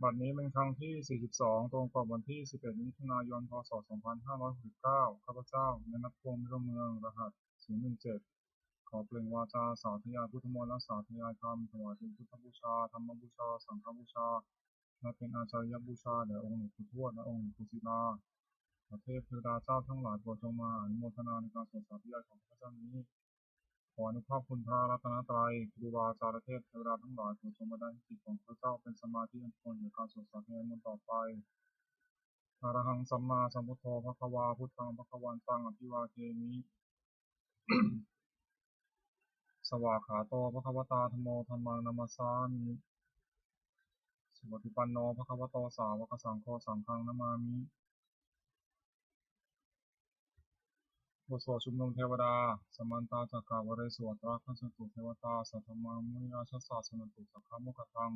บัดนี้เป็นครั้งที่ 42 ตรงกับวันที่ 11 มิถุนายน พ.ศ. 2569 ข้าพเจ้า ณ ณ พงษ์ มิตรเมือง รหัส 017 ขอเปล่งวาจาสาธยายพุทธมนต์และสาธยายธรรมถวายเป็นพุทธบูชา ธรรมบูชา สังฆบูชา และเป็นอาจาริยบูชาแด่องค์หลวงปู่ทวดและองค์หลวงปู่ศิลาพระเทพเทวดาเจ้าทั้งหลายโปรดจงมาอนุโมทนาในการสวดสาธยายของพระเจ้านี้ขออนุภาพคุณพระรัตนตรัยครูบาอาจารย์เทพเทวดาทั้งหลายโปรดจงบันดาลให้จิตของพระเจ้าเป็นสมาธิอันควรแก่การสวดสาธยายมนต์ต่อไปอะระหังสัมมาสัมพุทโธภควาพุทธังภควันตังอภิวาเทมิสวากขาโตภควตาธัมโมธัมมังนัมสสามิสุปฏิปันโนภควโตสาวกสังโฆสังฆังนามามิบทสวดชุมนุมเทวดาสมันตาจักขาวเรศวตราคันสตุเทวตาสัทธมังมุนิราชสาสนตุสักขมุขตัง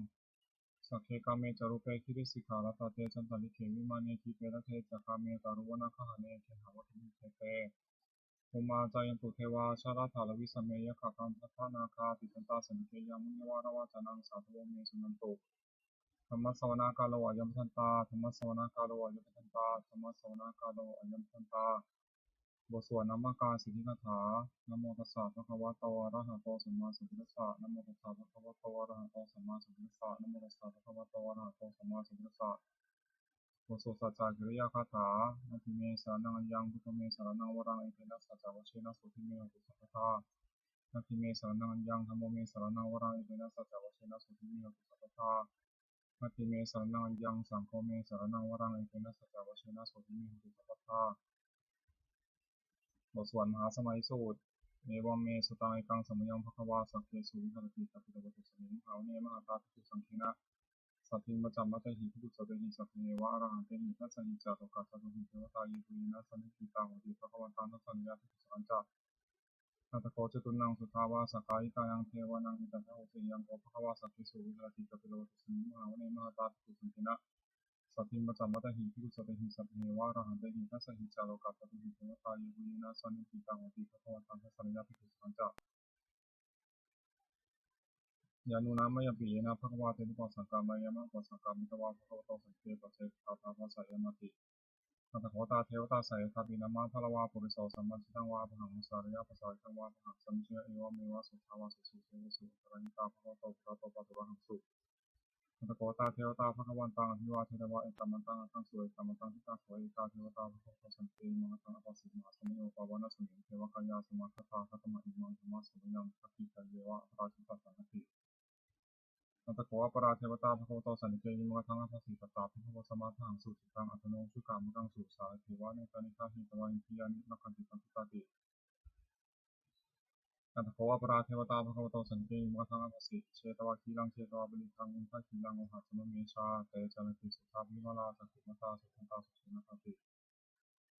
สักเคกาเมจารุเปคิริสิกขาลตาเตจันตลิเขวิมานีทีเปรเทจักขาเมตารุวนาคหเนเขหาวทุมิเทเตภูมาจายันตุเทวาชาลาธาลวิสเมยขคันทัตานาคาติจันตาสันเกยามุนิวารวาจานังสาธุเมสุนันตุธรรมสวนากาโลอายัมพันตาธรรมสวนากาโลอายัมพันตาธรรมสวนากาโลอายัมพันตาบทสวดนามกาสิทธิคาถานะโมตัสสะภะคะวะโตอะระหะโตสัมมาสัมพุทธัสสะนะโมตัสสะภะคะวะโตอะระหะโตสัมมาสัมพุทธัสสะนะโมตัสสะภะคะวะโตอะระหะโตสัมมาสัมพุทธัสสะบทสวดสัจจกิริยาคาถานาทิเมสารนังอัญญังพุทธเมสารนังวรังเอเตนะสัจจวัชเชนะสุทิเมหุสัพพทานาทิเมสารนังอัญญังธัมโมเมสารนังวรังเอเตนะสัจจวัชเชนะสุทิเมหุสัพพทานาทิเมสารนังอัญญังสังโฆเมสารนังวรังเอเตนะสัจจวัชเชนะสุทิเมหุสัพพทาบทสวดมหาสมัยสูตรเนวเมสุตังเอกังสมยังภควาสักเกสุวิหารติสัพพิตวตุสมิงหาวเนมหาตาภิกขุสังฆนะสัพพิมัจจมัตถิภิกขุสัพเพหิสัพเพเนวะอรหันเตหิทัสสหิจาโตกัสสะตุหิเทวตาเยตุยินะสันนิทิตังโหติภควันตังทัสสัญญาภิกขุสังฆะนาตโกจตุนังสุทาวาสกายิกายังเทวานังอิตันทะโหติยังโกภควาสักเกสุวิหารติสัพพิตวตุสมิงหาวเนมหาตาภิกขุสังฆนะสัพพิมัจจมัตถิภิกขุสัพเพหิสัพเพเนวะอรหันเตหิทัสสหิจาโตกัสสะตุหิเทวตาเยตุยินะสันนิทิตังโหติภควันตังทัสสัญญาภิกขุสังฆะยานุนามะยปีนะภควาเทนุปัสสังกามายามะปัสสังกามิตวาภควโตสังเกปัสเสกตาภาสายมติอัตโขตาเทวตาสายคาปินามาพลวาปุริโสสัมมาชิตังวาพหังมุสาริยาภาษาตังวาพหังสัมเชเอวเมวะสุทาวาสุสุเสวสุตระนิตาภควโตภควโตปัตุระหังสุอัตโขตาเทวตาภควันตังอภิวาเทวะเอกามันตังตังสุเอกามันตังทิตาโสเอกาเทวตาภควโตสันติมังตังอภัสสิมาสมิโอปาวานาสุเทวกายาสมาคตาคัตมะอิมังธรรมะสมยังทัพพิจเยวะพระชิตตัสสังติอัตโขอปราเทวตาภควโตสันเกยิมังทังอภัสสิตตาภควสมาทังสุจิตังอัตโนชุกามุตังสุสาเทวะเนตานิกาหิตวาอินทิยานินักขันติตังทิตาติอัตโขอปราเทวตาภควโตสันเกยิมังทังอภัสสิเชตวะคีลังเชตวะบริทังอุทาคีลังโอหัสมเมชาเตจนะติสุทาภิมาลาสักขิมตาสุขันตาสุขินติ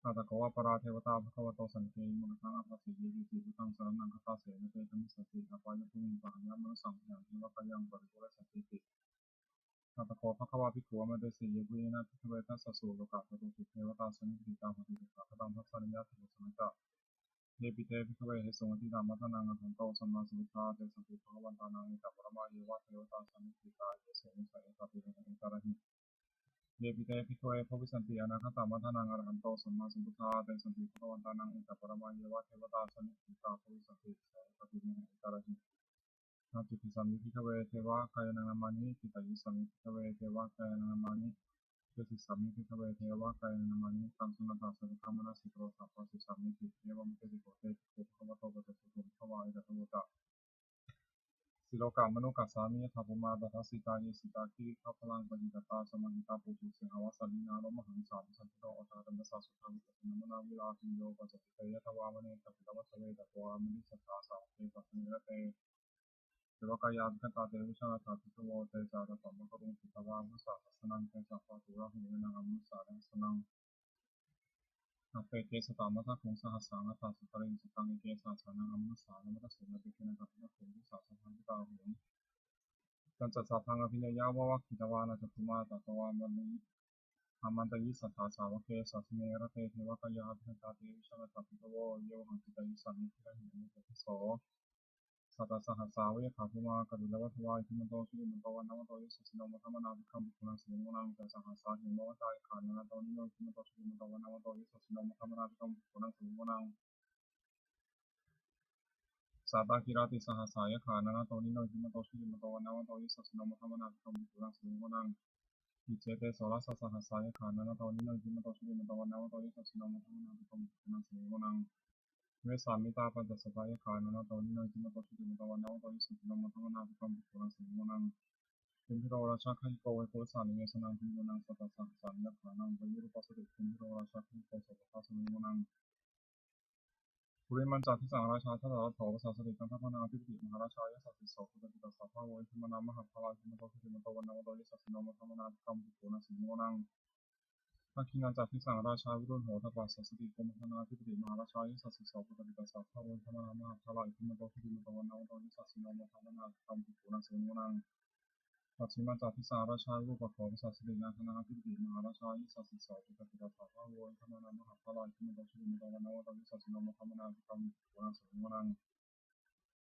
อัตโขอปราเทวตาภควโตสันเกยิมังทังอภัสสิเยติพุทธังสรณังคตาเสนเตตมิสติอปายภูมิปัญญามนุสังขยังเทวกายังบริโภคสันติอัตโขภควาภิกขุมะเตสีเยปุเยนะภิกขเวทัสสะสุโลกาภตุติเทวตาสนิทิตาภติตาคตังทัสสะนิยาภิกขุสังฆะเยปิเตภิกขเวเหสงทิตามัทนังอัตถันโตสัมมาสัมพุทธาเตสัพพิภควันตานังเอตปรมาเยวะเทวตาสนิทิตาเยเสนิสัยสัพพิเรนะเอตระหิเยปิเตภิกขเวภวิสันติอนาคตามัทนังอรหันโตสัมมาสัมพุทธาเตสัพพิภควันตานังเอตปรมาเยวะเทวตาสนิทิตาภวิสันติสัพพิเรนะเอตระหินาจิติสัมมิภิกขเวเทวะกายนังนามานิจิตายิสัมมิภิกขเวเทวะกายนังนามานิเจติสัมมิภิกขเวเทวะกายนังนามานิตังสุนันตาสัพพะมนัสสิโตสัพพะสิสัมมิภิเยวัมเตติโกเตติโกภควโตปัจจุตุภวาอิตตะโมตะสิโลกามนุกัสสามิยถาภุมาตถาสิตาเยสิตาคิข้าพลังปฏิตตาสมาหิตาปุถุสิหาวสันนินาโรมหังสามสันติโตอัตตาตัมมัสสะสุทาวิปัสสนามนาวิลาภิโยปัจจติเตยะทวามเนตปิตวัสเวตโตอามนิสัทธาสาวเกปัสสเนระเตเทวกายาภิกตาเตวิชาตาภิกขโวเตจาตตัมมะกรุงสิตวามุสาสสนังเตจาปะตุระหุเวนังอมุสารังสนังอเปเกสตามัทะคงสหัสสังอัตตาสุตริงสตังเอเกสาสานังอมุสานัมมัสสุนติเกนะกัปปะคงวิสาสัพพันธิตาหุงจันจัสสะพังอภิเนยาวะวัคคิตวานาจตุมาตตวามันนิอามันตยิสัทธาสาวเกสัสเนระเตเทวกายาภิกตาเตวิชาตาภิกขโวโยหังคิตายิสัมมิทิระหิอนุปปิโส สัตตสหัสสาวิขาภูมากบิลวัตวายทิมันโตสุริมันโตวันนวันโตยิสัสสิโนมัทมนาภิกขัมภิกขุนังสิโนนังแต่สหัสสาหิโมวตายขานันโตนิโนทิมันโตสุริมันโตวันนวันโตยิสัสสิโนมัทมนาภิกขัมภิกขุนังสิโนนังสัตตกิราติสหัสสายขานันโตนิโนทิมันโตสุริมันโตวันนวันโตยิสัสสิโนมัทมนาภิกขัมภิกขุนังสิโนนังอิเจเตโสรัสสหัสสายขานันโตนิโนทิมันโตสุริมันโตวันนวันโตยิสัสสิโนมัทมนาภิกขัมภิกขุนังสิโนนังเวสามิตาปัญจสภายขานันโตนิโนทิมันโตสุริมันโตวันนวันโตยิสัสสิโนมัทมนาภิกขัมภิกขุนังสิโนนังคุณพิโรราชาขันโกวิโกสานิเวสนังพิโยนังสัตตสังสารยักขานังวิรุปัสสติคุณพิโรราชาขันโกสัตตสังสารนิโมนังปุริมันจัตทิสังราชาทัตตะโถภาษาสติกันทัพนาธิปติมหาราชายสัตติโสภุตติตัสสะภาโวอิทิมนามหาภลาธิมโตสุติมโตวันนวันโตยิสัสสิโนมัทมนาภิกขัมภิกขุนังสิโมนังทักขินันจัตทิสังราชาวิรุณโหทัปปัสสติกุมภนาธิปติมหาราชายสัตติโสภุตติตัสสะภาโวอิทิมนามหาภลาธิมโตสุติมโตวันนวันโตยิสัสสิโนมัทมนาภิกขัมภิกขุนังสิโมนังปัจฉิมาจากทิสาราชาลูกประกอบสัสดินาธนาธิปติมหาราชายิสัสสิโสติกติกาภาโวยธรรมนามหาภาลาธิมโตชุติมโตวันนวันยิสัสสิโนมธรรมนาภิกรรมวันสุวรรณ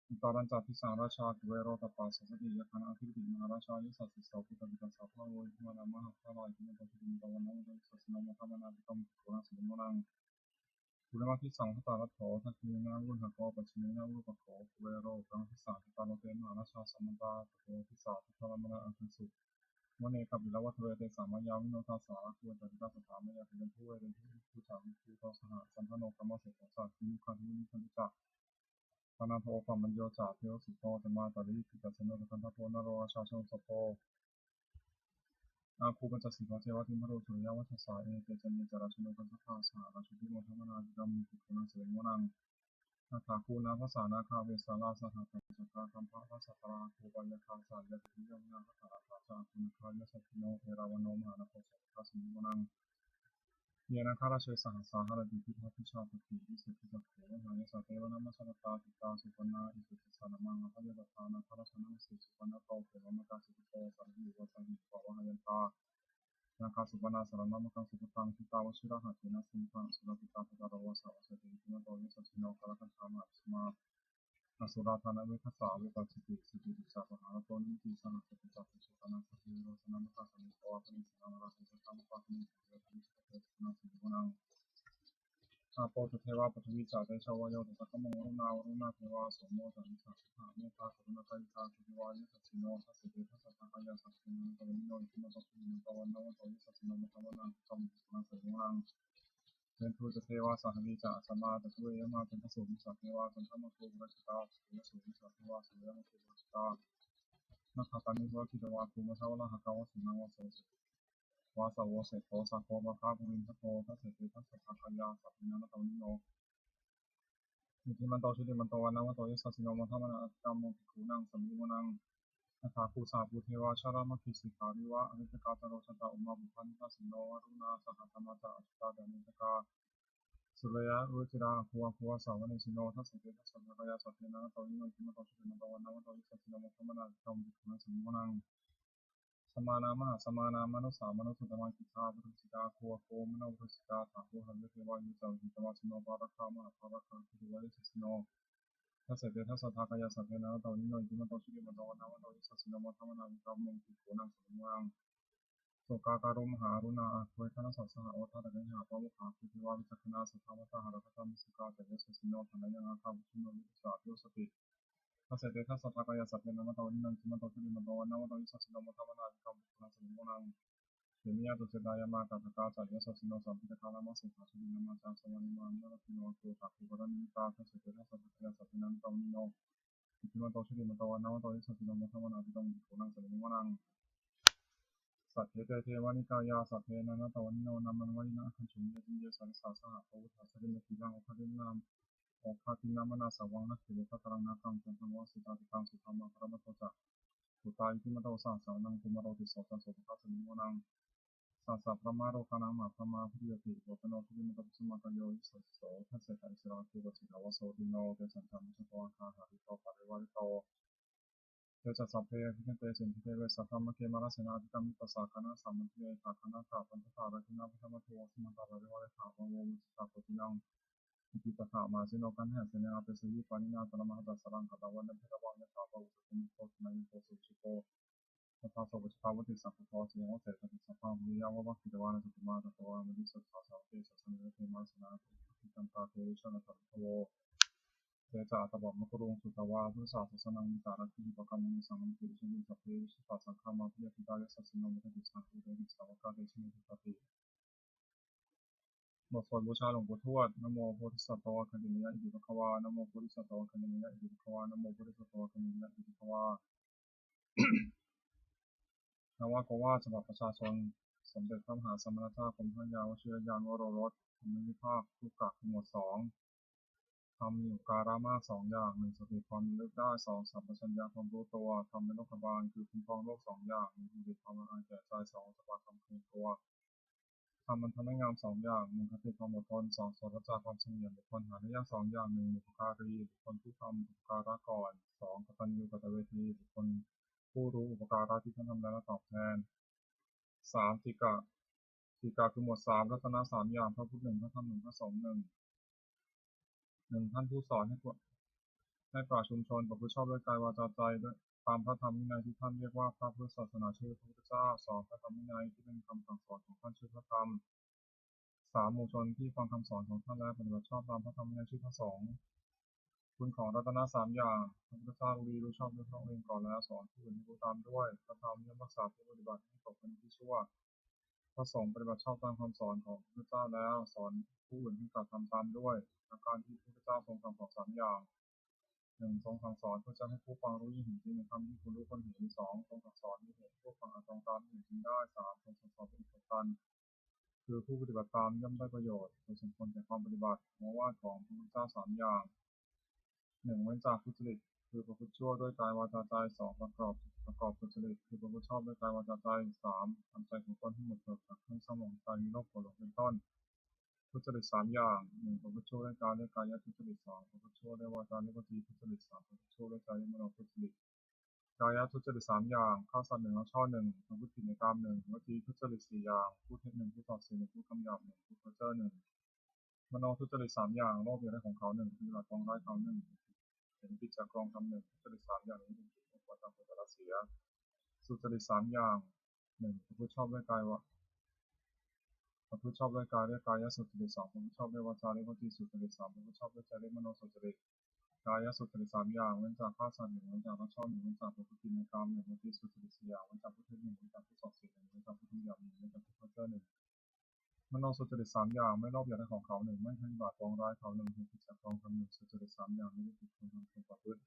อิตารันจากทิสาราชากุเวโรตปาสัสดิยคณะธิปติมหาราชายิสัสสิโสติกติกาภาโวยธรรมนามหาภาลาธิมโตชุติมโตวันนวันยิสัสสิโนมธรรมนาภิกรรมวันสุวรรณกุลมาทิสังขตารัตโถทักขินาวุลหะโกปัจฉินาวุลปะโขกุเวโรกังทิสาทิตาโลเตมหาราชาสมันตาตโตทิสาทิตาลมนาอังคุสุวันเอกบิลวัตเวเตสามายาวิโนทาสาควรจัติตาสถามายาเป็นผู้เวเรผู้ชาวิภูตสหสันทโนกรรมเสกสัตติมุขันธิมุขันธิจักปนาโทปัมมัญโยจาเทวสุโตธรรมาตาริปิกัสโนกันทโพนโรอาชาชนสโพอาคูปัญจสิกขาเทวทิมโรสุริยวัชสาเอเตจันเยจราชโนกันทภาสาราชุติโมธรรมนาจิกรรมมิคุนังเสวนังนาถาคูนาภาษานาคาเวสาลาสหปัญจกาคัมภะภาษาตราคูปัญญคาสายติยมนาภาษาอาชาคุณคายสัพพิโนเอราวันโนมหานโพสัพพะสิโมนังเยนะคาราเชสหัสสาหารดิพิทัพิชาปฏิวิสุทธิจักโขหายสัตเทวนามัสสตาติตาสุปนาอิสุทธิสารมังอภัยตถานาคาราชนังสิสุปนาโตเขวมกาสิโตสันติวัสันติภวะหายันตานาคาสุปนาสารนามังสุปตังทิตาวชิระหัตถินาสุปังสุรติตาภะตาวสาวสติทินาโตยิสัสสิโนคาราคันธามาสมาอสุราธานาเวทัสสาเวปัจจิติสุจิติสาปหาโตนิติสหัสติจักสุตนาสัพพิโรสนามังสมิโตวะปนิสนาราภิสัมภะปนิสเวทิสเตสนาสิโกนังอาโปตุเทวาปฐวิจาเตชาวโยตัสสะโมรุณาวรุณาเทวาสมโมตันสัพพะเมตตากรุณาการิตาสุเทวายิสัสสิโนทัสสิเตทัสสะทากายาสัพพิโนตวิโนอิทิมัสสะพิโนตวันนวันโตยิสัสสิโนมัทธวนังธรรมสุนังเสริมังเป็นทูตเทวาสหวิจาสมาตะตุเยมาเป็นพระสุวิสัทเทวาสันธรรมโคบุรชิตาสุยสุวิสัทเทวาสุยมโคบุรชิตานักขัตานิวะคิดวาภูมิชาวละหะกาวสุนังวะโสสิวาสาวเสโตสักโคบะคาบุรินทโตทัสเสติทัสสะทากายาสัพพินันตวิโนอิทิมันโตชุติมันโตวันนวันโตยิสัสสิโนมัทธวนังอัตตามโมภิกขุนังสัมมิโมนังนาถาภูสาภูเทวาชารามคิสิกาวิวะอริจกาตโรชตาอุมาบุพันทัสสิโนวรุณาสหัตมาจาอัจตาเดนิจกาสุรยะรุจิราภูวะภูวะสาวเนสิโนทัสสิเตทัสสะภะกายาสัพเพนะตวิโนอิทิมันโตชุติมันโตวันนวันโตยิสัสสิโนมัทธวนังอัตตามโมภิกขุนังสัมมิโมนังสมานามหาสมานามนุสามนุสุตมังกิตาบุรุสิกาภูวะโคมโนบุรุสิกาถาภูหันเทวายุจังหิตวาสิโนปาระคามหาภาระคังคิริวะยิสัสสิโนทัสเสเตทัสสะทากายาสัพเพนะตวิโนอิทิมันโตชุติมันโตวันนวันโตยิสัสสิโนมัทธวนังอัตตามโมภิกขุนังสัมมิโมนังโสกาการุมหารุณาเวทนาสัสสะโอทาตะเกหะปะมุขาคุทิวาวิจักขณาสัทธามตาหะระคตามิสุกาเตเวสสิโนภะนะยังอาคาวุชิโนวิสาทิโสติทัสเสเตทัสสะทากายาสัพเพนะมะตวิโนอิทิมันโตชุติมันโตวันนวันโตยิสัสสิโนมัทธวนังอัตตามโมภิกขุนังสัมมิโมนังเขมิยาตุเสดายามากาตกาจัยสัสสิโนสัมพิตะคานามาสิกขาชุตินามาจาสวานิมานะติโนโตตักขุปะนิตาทัสเสเตทัสสะทากายาสัพเพนะมะตวิโนอิทิมันโตชุติมันโตวันนวันโตยิสัสสิโนมัทธวนังอัตตามโมภิกขุนังสัมมิโมนังสัตเทเตเทวานิกายาสัพเพนะนะตวนิโนนามันวรินะขันชุเยติเยสันสาสหะโพวุฒาสริมติลังโอภรินามโอภาตินามนาสวังนักขิวะตรังนาคังจันทวังสุตาติตังสุธรรมะพระมัตโตจะสุตาอิติมโตสาสานังกุมารโรติโสตัสโสภะสมิโมนังสาสะพระมาโรคานังมาพระมาพิยติโอปโนทิมิตปิสมาตโยอิสัสโสทัสเสตันสิราคุปจิตาวโสติโนเตสันตัมชโตอาคาหาริโตปะริวาริโตเตจัสสัพเพพิเตสินทิเตเวสัพพมะเกมาราเสนาธิกามิปัสสะคณะสัมมันติเอตาคณะตาปันทตาระทินาพุทธมัทโวสมันตาระริวาริถาวังโวมุจิตาโพธินัง อิปัสสะมาสิโนกันแห่เสนาเปสยิปานินาตระมหาตัสสรังกัตวันเพระวังยะถาภวุสตุมิโกสมัยโกสุชิโกสัพพะโสปชปาวติสัพพะโสเสียงเสตติสัพพะมิยาวะวัคคิตวานะสัพพมาตตวามดิสัทธาสาวเกสัสนิเทมาสนาติกันตาเทวิชนะตัตโวเทจาตบะมะกรุงสุตวาพุทธศาสนามิตารัติปะกัมมิสังมัติชินิสัพเพวิสุตตาสังฆามาพิยติตายสัสสิโนมิติสังคุเรนิสาวกาเตชินิปติบทสวดบูชาหลวงปู่ทวดนะโมโพธิสัตว์ตวะคันติมิยะอิติภควานะโมโพธิสัตว์ตวะคันติมิยะอิติภควานะโมโพธิสัตว์ตวะคันติมิยะอิติภควานวากว่าฉบับประชาชนสมเด็จพระมหาสมณเจ้ากรมพระยาวชิรยานวโรรสธรรมนิพากทุกกะหมวดสองทำมีอุการามาก2อย่าง1สติความระลึกได้2สัมปชัญญะความรู้ตัวทำเป็นโลกบาลคือคุ้มครองโลก2อย่าง1สติความละอายแก่ใจ2สภาวะความคืนตัวทำมันทำให้งาม2อย่าง1คติความอดทน2โสตจากความเฉลียวบุคคลหาได้ยาก2อย่าง1บุพการีบุคคลผู้ทำอุปการะก่อน2กตัญญูกตเวทีบุคคลผู้รู้อุปการะที่ท่านทำแล้วและตอบแทน3ติกะคือหมวด3รัตนะ3อย่างพระพุทธ1พระธรรม1พระสงฆ์1ท่านผู้สอนให้ปราชญ์ชุมชนประพฤติชอบด้วยกายวาจาใจด้วยตามพระธรรมวินัยที่ท่านเรียกว่าพระพุทธศาสนาชื่อพระพุทธเจ้า2พระธรรมวินัยที่เป็นคำสั่งสอนของท่านชื่อพระธรรม3หมู่ชนที่ฟังคำสอนของท่านและปฏิบัติชอบตามพระธรรมวินัยชื่อพระสงฆ์คุณของรัตนะ3อย่างพระพุทธเจ้ารู้ชอบด้วยพระองค์เองก่อนแล้วสอนผู้อื่นให้รู้ตามด้วยพระธรรมย่อมรักษาผู้ปฏิบัติให้ตกเป็นที่ชั่วพระสงฆ์ปฏิบัติชอบตามคำสอนของพระพุทธเจ้าแล้วสอนผู้อื่นให้กระทำตามด้วยอาการที่พระพุทธเจ้าทรงสั่งสอน3อย่าง1ทรงสั่งสอนเพื่อจะให้ผู้ฟังรู้ยิ่งเห็นจริงในธรรมที่คุณรู้คนเห็น2ทรงสั่งสอนให้เห็นผู้ฟังอาจตรงตามที่เห็นจริงได้3ทรงสั่งสอนเป็นอุปการคือผู้ปฏิบัติตามย่อมได้ประโยชน์โดยสมควรแก่ความปฏิบัติโอวาทของพระพุทธเจ้า3อย่าง1เว้นจากทุจริตคือประพฤติชั่วด้วยกายวาจาใจ2ประกอบสุจริตคือประพฤติชอบด้วยกายวาจาใจ3ทำใจของตนให้หมดจดจากเครื่องเศร้าหมองใจมีโรคโกรธหลงเป็นต้นทุจริต3อย่าง1ประพฤติชั่วด้วยกายด้วยกายทุจริต2ประพฤติชั่วด้วยวาจาด้วยวจีทุจริต3ประพฤติชั่วด้วยใจด้วยมโนทุจริตกายทุจริต3อย่างฆ่าสัตว์1ละช่อ1ประพฤติผิดในกาม1วจีทุจริต4อย่างพูดเท็จ1พูดส่อเสียด1พูดคำหยาบ1พูดเพ้อเจ้อ1มโนทุจริต3อย่างโลภอยากได้ของเขา1ปฏิบัติตรงร้ายเขา1เห็นผิดจากกองทำ1ทุจริต3อย่างนี้เป็นผิดไม่ควรทำผลละเสียสุจริต3อย่าง1ประพฤติชอบด้วยกายวะประพฤติชอบด้วยกายด้วยกายสุจริต2ประพฤติชอบด้วยวาจาด้วยวจีสุจริต3ประพฤติชอบด้วยใจด้วยมโนสุจริตกายสุจริต3อย่างเว้นจากฆ่าสัตว์1เว้นจากลักทรัพย์1เว้นจากประพฤติผิดในกาม1วจีสุจริต4อย่างเว้นจากพูดเท็จ1เว้นจากพูดส่อเสียด1เว้นจากพูดคำหยาบ1เว้นจากพูดเพ้อเจ้อ1มโนสุจริต3อย่างไม่โลภอยากได้ของเขา1ไม่ปฏิบัติปองร้ายเขา1เห็นผิดจากกองทำ1สุจริต3อย่างไม่ได้ผิดควรทำควรประพฤติ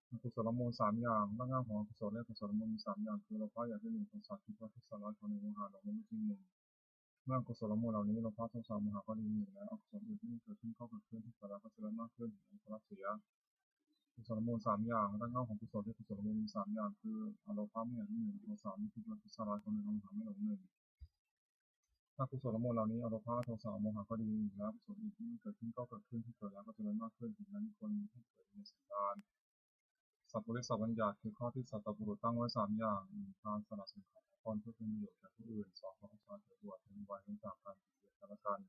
อกุศลมูล3อย่างเรื่องงานของอกุศลและกุศลมูลมี3อย่างคือโลภะอยากได้1โทสะคิดว่าทุกสารพัดของ1โมหะหลงไม่จริง1เมื่อกุศลมูลเหล่านี้โลภะโทสะโมหะก็ดี1แล้วอกุศลอื่นที่เกิดขึ้นก็เกิดขึ้นที่เกิดแล้วก็เจริญมากขึ้นในพระเสียกุศลมูล3อย่างเรื่องงานของกุศลและกุศลมูลมี3อย่างคืออโลภะไม่อยากได้1โทสะไม่คิดว่าทุกสารพัดของ1โมหะไม่หลง1ถ้ากุศลมูลเหล่านี้อโลภะโทสะโมหะก็ดีแล้วกุศลอื่นที่เกิดขึ้นก็เกิดขึ้นที่เกิดแล้วก็เจริญมากขึ้นถึงนั้นคนให้เกิดในสันดานสัพพุริสบัญญัติคือข้อที่สัตบุรุษตั้งไว้3อย่าง1การสละสิ่งของตนเพื่อเป็นประโยชน์แก่ผู้อื่น2ความชาติบวชเป็นไว้เนื่องจากการเสียกันและกัน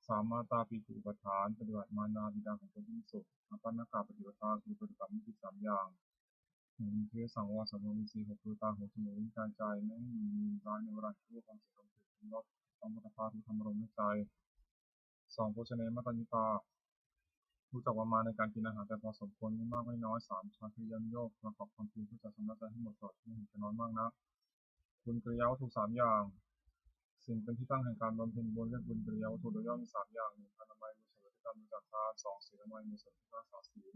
3มาตาปิตุอุปทานปฏิบัติมารดาบิดาของตนที่สุดอปันนกาปฏิบัติคือปฏิบัติมิติ3อย่าง1คือสังวรสัมโมวิสี6คือตาหูจมูกลิ้นกายใจไม่ให้มีร้ายในเวลาที่รู้ความเสียลมถึงลดต้องมุตตาทุกธรรมรมในใจ2โภชเนมัตตัญญิการู้จักประมาณในการกินอาหารแต่พอสมควรไม่มากไม่น้อย3ชาคริยันโยกประกอบความเพียรเพื่อจะชำระใจให้หมดจดไม่เห็นจะน้อยมากนักบุญกริยาวัตถุ3อย่างสิ่งเป็นที่ตั้งแห่งการบำเพ็ญบุญเรียกบุญกริยาวัตถุโดยย่อมี3อย่าง1อนามัยบุญสำเร็จด้วยการบริจาคทาน2ศีลอนามัยบุญสำเร็จด้วยการรักษาศีล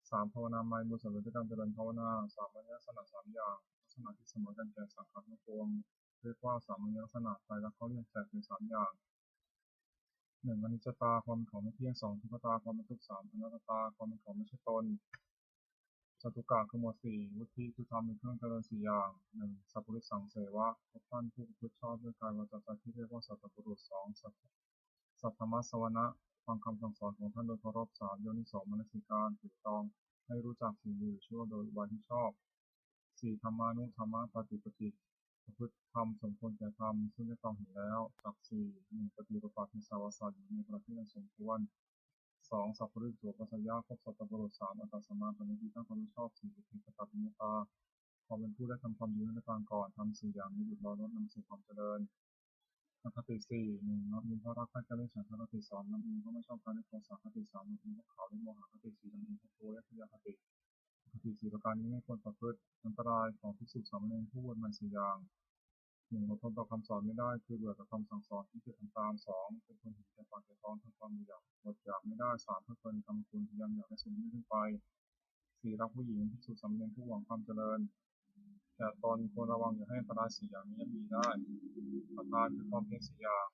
3ภาวนาไมยบุญสำเร็จด้วยการเจริญภาวนา3มรรยลักษณะ3อย่างลักษณะที่เสมอกันแก่สังขารทั้งปวงเรียกว่า3มรรยลักษณะไตรลักษณ์เขาเรียกแตกเป็น3อย่าง1อนิจจตาความเป็นของไม่เที่ยง2ทุกขตาความเป็นทุกข์3อนัตตาความเป็นของไม่ใช่ตนจตุกะคือหมวด4วุฒิคือธรรมเป็นเครื่องเจริญ4อย่าง1สัพพุริสังเสวะพบท่านผู้ประพฤติชอบด้วยกายวาจาใจที่เรียกว่าสัตตบุรุษ2สัทธรรมสวนะฟังคำสั่งสอนของท่านโดยเคารพ3โยนิโสมนสิการถูกต้องให้รู้จักสิ่งดีชั่วโดยอุบายที่ชอบ4ธรรมานุธรรมปฏิปติ ประพฤติธรรมสมควรแก่ธรรมซึ่งได้กล่าวเห็นแล้วจากสี่หนึ่งปฏิบัติปัติสาวสัตว์อยู่ในประเภทอันสมควรสองสัพพะริโสปัสสยะครบสัตตบุรุษสามอัตตสมาปณิทิตั้งความไม่ชอบสี่อุเทกตัตมิตาความเป็นผู้ได้ทำความดีในการก่อนทำสี่อย่างนี้หยุดรอลดนำสู่ความเจริญอคติสี่หนึ่งนับมีเพราะรักใคร่การเล่นฉันทะคติสองนับมีเพราะไม่ชอบการเล่นโทสะคติสามนับมีเพราะเขาเล่นโมหะคติสี่นับมีเพราะโทและพยาคติคติสี่ประการนี้ไม่ควรประพฤติอันตรายของภิกษุสามเณรผู้บวชใหม่สี่อย่างหนึ่งอดทนต่อคำสอนไม่ได้คือเบื่อต่อคำสั่งสอนที่เกิดทำตามสองเป็นคนเห็นแก่ปากแก่ท้องทำความอยากอดอยากไม่ได้สามเพื่อคนทำคุณพยายามอยากได้สิ่งนี้ขึ้นไปสี่รักผู้หญิงภิกษุสามเณรผู้หวังความเจริญแต่ตนควรระวังอย่าให้อันตรายสี่อย่างนี้มีได้ประทานคือความเพียรสี่อย่า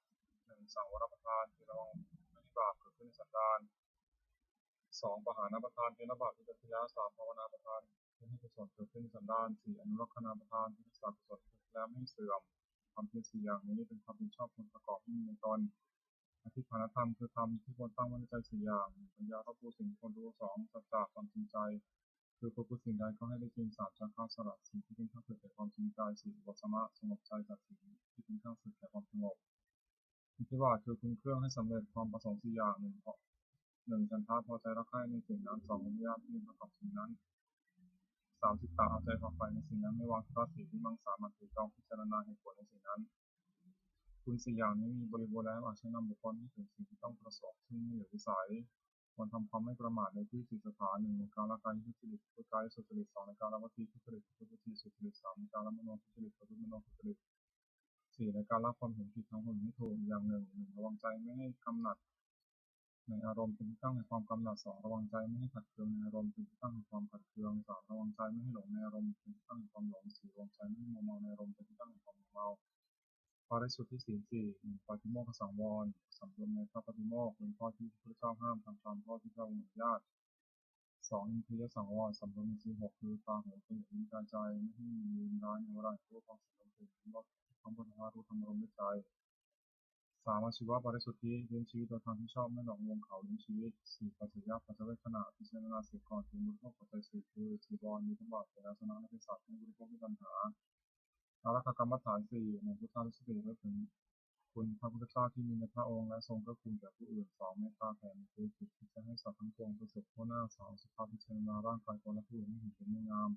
งหนึ่งสั่งวรประทานคือระวังไม่ให้บาปเกิดขึ้นในสันดานสองปหานประทานเป็นระบาดที่จะพยาสามภาวนาประทานเพื่อให้กุศลเกิดขึ้นในสันดานสี่อนุรักษณาประทานที่รักษากุศลแล้วไม่เสื่อมความเพียรสี่อย่างนี้เป็นความเป็นชอบผลประกอบที่มีในตนอธิฐานธรรมคือธรรมที่ควรตั้งไว้ในใจสี่อย่างปัญญารับรู้สิ่งควรรู้สองสัจจะความจริงใจคือพูดสิ่งใดก็ให้ได้จริงสามจาระสละสิ่งที่เป็นข้าศึกแก่ความจริงใจสี่อุปสมะสงบใจจากสิ่งที่เป็นข้าศึกแก่ความสงบอิทธิบาทคือคุณเครื่องให้สำเร็จความประสงค์สี่อย่างหนึ่งฉันทะพอใจรักใคร่ในสิ่งนั้นสองอนุญาตที่ประกอบสิ่งนั้นสามจิตตาเอาใจฝักใฝ่ในสิ่งนั้นไม่วางทุกข์สี่ที่มังสามัคคีต้องพิจารณาเหตุผลในสิ่งนั้นคุณสี่อย่างนี้มีบริบูรณ์แล้วอาจใช้นำบุคคลให้ถึงสิ่งที่ต้องประสงค์ซึ่งไม่เหลือวิสัยควรทำความไม่ประมาทในที่สี่สถานหนึ่งในการละกายทุจริตพุทธกายสุจริตสองในการละวจีทุจริตพุทธวจีสุจริตสามในการละมโนทุจริตพุทธมโนทุจริตสี่ในการละความเห็นผิดทางคนไม่ถูกอย่างหนึ่งระวังใจไม่ให้กำหนัดในอารมณ์เป็นที่ตั้งในความกำหนัดสองระวังใจไม่ให้ขัดเคืองในอารมณ์เป็นที่ตั้งในความขัดเคืองสามระวังใจไม่ให้หลงในอารมณ์เป็นที่ตั้งในความหลงสี่ระวังใจไม่ให้มัวเมาในอารมณ์เป็นที่ตั้งในความมัวเมาปาริสุทธิศีลสี่หนึ่งปาฏิโมกขสังวรสำรวมในพระปฏิโมกข์เป็นข้อที่พระพุทธเจ้าห้ามทำตามข้อที่พระองค์อนุญาตสองอินทรียสังวรสำรวมในศีลหกคือตาหูจมูกลิ้นกายใจไม่ให้มียินร้ายในเวลารู้ความสุขความทุกข์ลดความปวดหัวรู้ธรรมอารมณ์ด้วยใจสามอาชีวะบริสุทธิเลี้ยงชีวิตโดยทางที่ชอบไม่หลอกลวงเขาเลี้ยงชีวิตสี่ปัจจัยปัจจัยขณะพิจารณาเสียก่อนถึงบริโภคปัจจัยสี่คือจีวรมีทั้งบาทแต่ลักษณะและเป็นสัตว์ในบริโภคด้วยปัญหาอารักขกรรมฐานสี่หนึ่งพุทธานุสติไว้ถึงคุณพระพุทธเจ้าที่มีในพระองค์และทรงพระคุณแก่ผู้อื่นสองเมตตาแผ่คือจิตที่จะให้สัตว์ทั้งปวงประสบพ้นหน้าสองสุภาพพิจารณาร่างกายตนและผู้อื่นให้เห็นเป็นไม่งา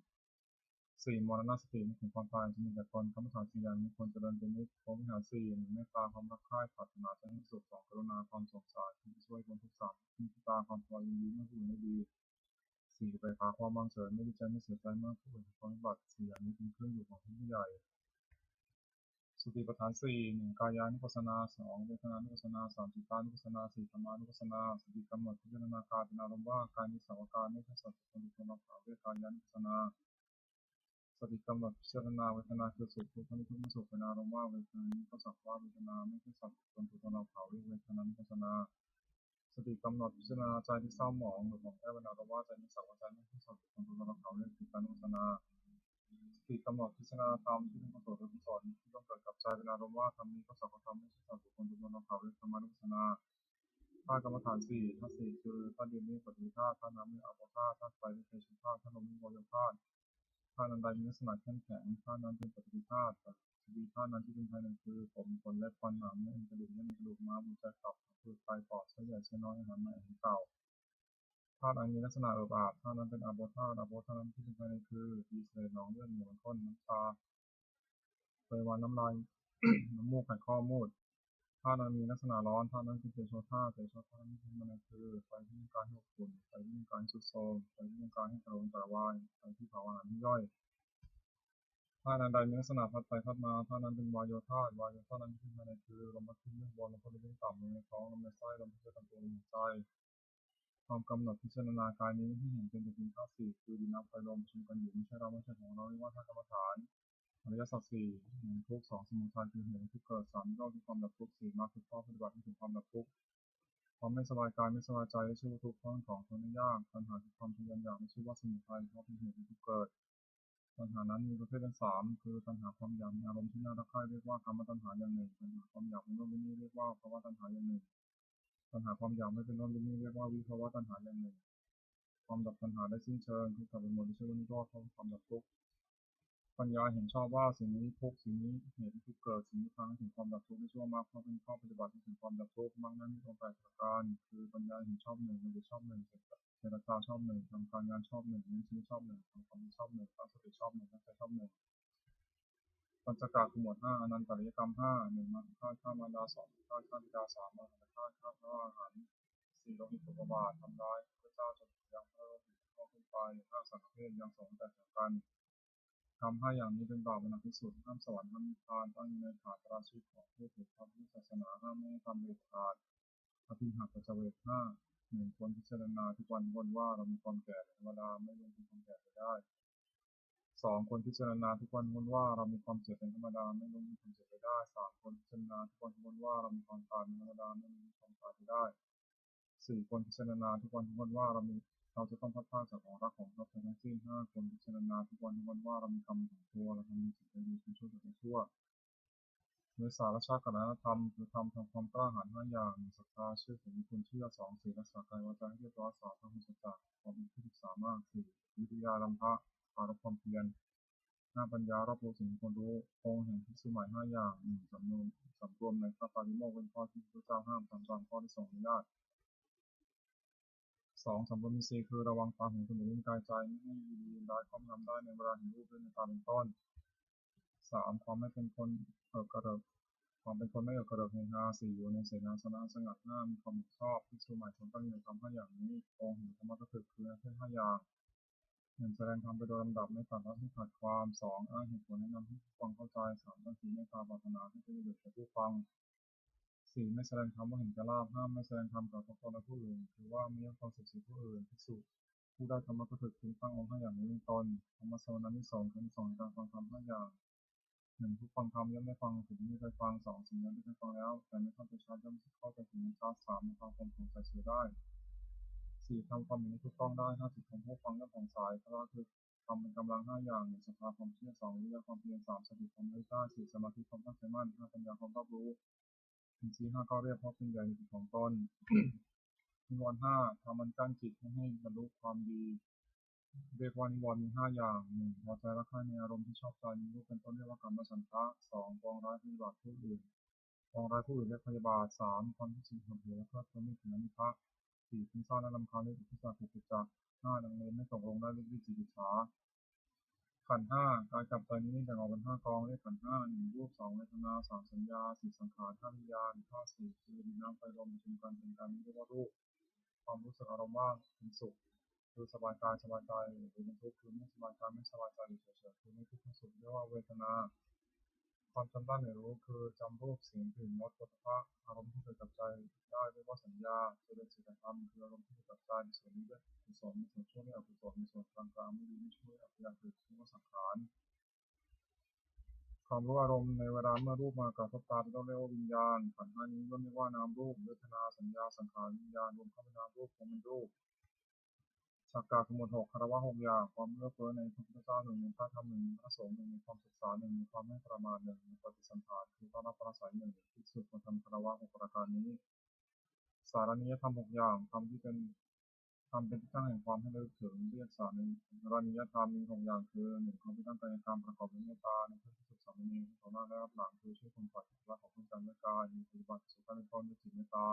มสี่มรณสตินึกถึงความตายจะมีแก่ตนกรรมฐานสี่อย่างนี้ควรเจริญเป็นนิจพรหมวิหารสี่หนึ่งเมตตาความรักใคร่ปรารถนาจะให้สุขสองกรุณาความสงสารที่ช่วยคนทุกข์สามมุทิตาความพอยินดีเมื่อผู้อื่นได้ดีสี่อุเบกขาความวางเฉยไม่ดีใจไม่เสียใจเมื่อผู้อื่นความวิบัติสี่อย่างนี้เป็นเครื่องอยู่ของผู้ใหญ่สติปัฏฐานสี่หนึ่งกายานุปัสสนาสองเวทนานุปัสสนาสามจิตานุปัสสนาสี่ธรรมานุปัสสนาสติกำหนดพิจารณากายเป็นอารมณ์ว่ากายมีสังขารไม่ใช่สัตว์บุคคลเราเขาเรียกกายานุปัสสนาสติกำหนดพิจารณาเวทนาคือสุขทุกข์ไม่ทุกข์ไม่สุขเป็นอารมณ์ว่าเวทนานี้ก็สักว่าเวทนาไม่ใช่สัตว์บุคคลเราเขาเรียกเวทนานุปัสสนาสติกำหนดพิจารณาใจที่เศร้าหมองหรือหมองแค่เป็นอารมณ์ว่าใจมีสักว่าใจไม่ใช่สัตว์บุคคลเราเขาเรียกจิตานุปัสสนาสติกำหนดพิจารณาธรรมที่เป็นกุศลหรือกุศลที่ต้องเกิดกับใจเป็นอารมณ์ว่าธรรมนี้ก็สักว่าธรรมไม่ใช่สัตว์บุคคลเราเขาเรียกธรรมานุปัสสนาธาตุกรรมฐานสี่ธาตุสี่คือธาตุดินนี่ปฐวีธาตุธาตุน้ำนี่อาโปธาตุธาตุไฟนี่เตโชธาตุธาตุลมนี่โมโยธาตุธาตุอันใดมีลักษณะเข้มแข็งธาตุนั้นเป็นปฐวีธาตุปฐวีธาตุนั้นที่เป็นภายในคือผมขนเล็บฟันหนังเนื้อกระดูกม้ามหัวใจตับผืดไตปอดเส้นใหญ่เส้นน้อยอาหารใหม่อาหารเก่าธาตุอันมีลักษณะเอิบอาบธาตุนั้นเป็นอาโปธาตุอาโปธาตุนั้นที่เป็นภายในคือดีเสลดหนองเลือดเหนียวข้นน้ำตาไฟวันน้ำลาย น้ำมูกไขข้อมูดธาตุนั้นมีลักษณะร้อนธาตุนั้นคือเตโชธาตุเตโชธาตุนี้เป็นมันคือไฟที่ต้องการให้อบอุ่นไฟที่ต้องการให้สุดโทรมไฟที่ต้องการให้กระวนกระวายไฟที่เผาอาหารให้ย่อยธาตุอันใดมีลักษณะพัดไปพัดมาธาตุนั้นเป็นวายโยธาตุวายโยธาตุนั้นที่เป็นภายในคือลมพัดขึ้นเบื้องบนลมพัดลงเบื้องต่ำลมในท้องลมในไส้ลมที่จะทำตัวลมหายใจความกำหนดพิจารณากายนี้ให้เห็นเป็นแต่เพียงธาตุสี่คือดินน้ำไฟลมประชุมกันอยู่ไม่ใช่เราไม่ใช่ของเราเรียกว่าธาตุกรรมฐานอริยสัจสี่หนึ่งทุกข์สองสมุทัยคือเหตุที่เกิดสามนิโรธคือความดับทุกข์สี่มรรคคือข้อปฏิบัติให้ถึงความดับทุกข์ความไม่สบายกายไม่สบายใจชื่อว่าทุกข์เพราะของทนได้ยากปัญหาคือความทะยานอยากไม่ชื่อว่าสมุทัยเพราะเป็นเหตุให้ทุกข์เกิดปัญหานั้นมีประเภททั้งสามคือปัญหาความอยากมีอารมณ์ที่น่ารักใคร่เรียกว่ากรรมตัณหาอย่างหนึ่งปัญหาความอยากเป็นโน่นเป็นนี่เรียกว่าภาวะตัณหาอย่างหนึ่งปัญหาความอยากไม่เป็นโน่นเป็นนี่เรียกว่าวิภาวะตัณหาอย่างหนึ่งความดับปัญหาได้สิ้นเชิงทุกข์ดับไปหมดชื่อว่านิโรธเพราะความดับทุกข์ ปัญญาเห็นชอบว่าสิ่งนี้ทุกข์สิ่งนี้เหตุที่ทุกข์เกิดสิ่งนี้ทางให้ถึงความดับทุกข์ไม่ชั่วมากเพราะเป็นข้อปฏิบัติให้ถึงความดับทุกข์มากนั้นมีองค์แปดประการคือปัญญาเห็นชอบหนึ่งระเบียบชอบหนึ่งเจรจาชอบหนึ่งทำการงานชอบหนึ่งเลี้ยงชีวิตชอบหนึ่งทำความดีชอบหนึ่งตั้งสติชอบหนึ่งตั้งใจชอบหนึ่งปัญจกาคือหมวดห้าอนันตริยกรรมห้าหนึ่งมาฆ่าฆ่ามารดาสองฆ่าฆ่าบิดาสามมาฆ่าฆ่าพระอรหันต์สี่โลหิตอุกบาททำร้ายพระเจ้าจนยังพระโลหิตเข้าขึ้นไปห้าสังฆเพศยังสงแต่ถึงกัน ทำให้อย่างนี้เป็นบาปเป็นหนักที่สุดห้ามสวรรค์ห้ามนิพพานตั้งอยู่ในฐานตราชีพของผู้ถือพระพุทธศาสนาห้ามไม่ให้ทำเด็ดขาดอภิหักปัจเวกห้าหนึ่งควรพิจารณาทุกวันวนว่าเรามีความแก่ธรรมดาไม่ลงเป็นความแก่ไปได้สองคนพิจารณาทุกวันวนว่าเรามีความเจ็บเป็นธรรมดาไม่ลงเป็นความเจ็บไปได้สามคนพิจารณาทุกวันวนว่าเรามีความตายเป็นธรรมดาไม่ลงเป็นความตายไปได้สี่คนพิจารณาทุกวันวนว่าเราจะต้องพัดพลาดจากของรักของเราไปทั้งสิ้นห้าคนพิจารณาทุกวันว่าเรามีกรรมของตัวเราทำดีสิ่งใดดีชั่วสิ่งชั่วเนื้อสารชาติกธรรมคือทำความกล้าหาญห้าอย่างศรัทธาเชื่อถือมีคุณเชื่อสองศีลรักษากายวาจาให้เรียบร้อยสามพระมุสจักความเป็นผู้ศึกษามากสี่วิทยาลัมภะปารบความเพียรห้าปัญญารอบรู้สิ่งที่ควรรู้องค์แห่งที่สมัยห้าอย่างหนึ่งสำรวมในพระปาริโมกข์เป็นข้อที่พระเจ้าห้ามทำตามข้อที่ทรงอนุญาตสองสำรวมอินทรีย์คือระวังตาหูจมูกลิ้นกายใจไม่ให้ยินดีได้ครอบงำได้ในเวลาเห็นรูปด้วยในตาเป็นต้นสามความไม่เป็นคนกระเริกความเป็นคนไม่กระเริกเฮฮาสี่อยู่ในเสนาสนะสงัดห้ามีความชอบที่สูหมายชนตั้งอยู่ทำห้าอย่างนี้องค์แห่งธรรมะก็คือเพื่อห้าอย่างหนึ่งแสดงธรรมไปโดยลำดับไม่ตัดและไม่ขาดความสองอ้างเหตุผลแนะนำให้ผู้ฟังเข้าใจสามตั้งใจเมตตาปรารถนาให้เป็นประโยชน์แก่ผู้ฟังสี่ไม่แสดงธรรมว่าเห็นแก่ลาภห้ามไม่แสดงธรรมต่อตนและผู้อื่นถือว่ามีความสุขสิผู้อื่นภิกษุผู้ได้ธรรมะก็คือคุณตั้งองค์ห้าอย่างนี้เป็นต้นธรรมะสวนามิสองคือสองการฟังธรรมห้าอย่างหนึ่งผู้ฟังธรรมย่อมได้ฟังสิ่งที่ไม่เคยฟังสองสิ่งนั้นที่เคยฟังแล้วแต่ไม่เข้าใจชัดย่อมเข้าใจถึงชัดสามมีความคงสงสัยเสียได้สี่ทำความเห็นถูกต้องได้ห้าจิตของผู้ฟังย่อมผ่องใสเพราะว่าคือทำเป็นกำลังห้าอย่างหนึ่งศรัทธาความเชื่อสองวิริยะความเพียรสามสติความรู้ได้สี่สมาธิความตั้งใจมั่นห้าปัญญาความรอบรู้ถึงสี่ห้าก็เรียกเพราะเป็นใหญ่ในจิตของตนนิวรณ์ห้าทำมันกั้นจิตไม่ให้บรรลุความดีเรียกว่านิวรณ์มีห้าอย่างหนึ่งพอใจรักใคร่ในอารมณ์ที่ชอบใจมีรูปเป็นต้นเรียกว่ากรรมฉันทะสองปองร้ายปฏิบัติผู้อื่นปองร้ายผู้อื่นเรียกพยาบาทสามความที่จิตหดหู่และเพลิดเพลินไม่ถึงอนิพพะสี่ทิ้งซ่อนและรำคาญเรื่องอุทิศถูกกิจจห้าดังเลไม่ตกลงได้เรื่องวิจิกิจฉาขันธ์ห้ากายกับใจนี้แบ่งออกเป็นห้ากองเรียกขันธ์ห้าหนึ่งรูปสองเวทนาสามสัญญาสี่สังขารห้าวิญญาณห้าสี่คือดินน้ำไฟลมประชุมกันเป็นการนี้เรียกว่ารูปความรู้สึกอารมณ์ว่างเป็นสุขคือสบายกายสบายใจหรือเป็นทุกข์คือไม่สบายกายไม่สบายใจหรือเฉยๆคือไม่ทุกข์ไม่สุขเรียกว่าเวทนาความจำได้ไม่รู้คือจำรูปเสียงกลิ่นรสโผฏฐัพพะอารมณ์ที่เกิดกับใจได้เรียกว่าสัญญาเจริญจิตธรรมคืออารมณ์ที่เกิดกับใจในส่วนนี้ด้วยกุศลในส่วนชั่วไม่อกุศลในส่วนกลางๆไม่ดีไม่ชั่วอัพยากฤิเรียกว่าสังขารความรู้อารมณ์ในเวลาเมื่อรูปมากระทบตาเป็นต้นเรียกว่าวิญญาณขันธ์ห้านี้ย่อมเรียกว่านามรูปเวทนาสัญญาสังขารวิญญาณรวมเข้าเป็นนามรูปคงเป็นรูปสักกะสมุทหกคารวะหกอย่างความเอื้อเฟื้อในพระพุทธเจ้าหนึ่งในพระธรรมหนึ่งในพระสงฆ์หนึ่งในความศึกษาหนึ่งในความไม่ประมาทหนึ่งในปฏิสัมภาสคือต้อนรับประสัยหนึ่งที่สุดของธรรมคารวะหกประการนี้สารณียธรรมหกอย่างธรรมที่เป็นธรรมเป็นที่ตั้งแห่งความให้ระลึกถึงเรียกสารณียธรรมมีหกอย่างคือหนึ่งความที่ตั้งใจในการประกอบด้วยเมตตาในเพื่อนที่สุดสามเณรต่อหน้าและรับหลังคือช่วยคนฝ่ายธุระของคนกันด้วยกายมีปฏิบัติสุขในต้นด้วยจิตเมตตา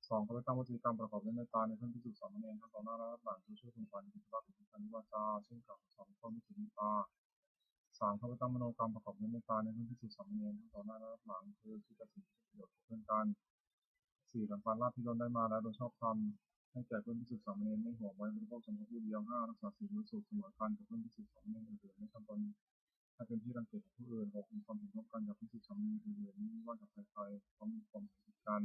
สองเขาไปตั้งวจีกรรมประกอบด้วยเมตตาในเพื่อนที่สุดสามเณรทั้งต่อหน้าและรับหลังคือช่วยคนฝ่ายธุระของคนกันด้วยวาจาเช่นกล่าวสอนต้นด้วยจิตเมตตาสามเขาไปตั้งมโนกรรมประกอบด้วยเมตตาในเพื่อนที่สุดสามเณรทั้งต่อหน้าและรับหลังคือคิดแต่สิ่งที่เป็นประโยชน์เพื่อนกันสี่แบ่งปันลาภที่ตนได้มาแล้วโดยชอบธรรมให้แก่เพื่อนที่สุดสามเณรไม่ห่วงไว้บริโภคสมบูรณ์ผู้เดียวห้ารักษาศีลบริสุทธิ์เสมอกันกับเพื่อนที่สุดสามเณรอื่นๆไม่ทำตนให้เป็นที่รังเกียจของผู้อื่นหกมีความเห็นร่วมกันกับพิสุทธิสามเณรอื่นๆไม่ว่ากับใครๆพร้อมมีความเห็นผิดกั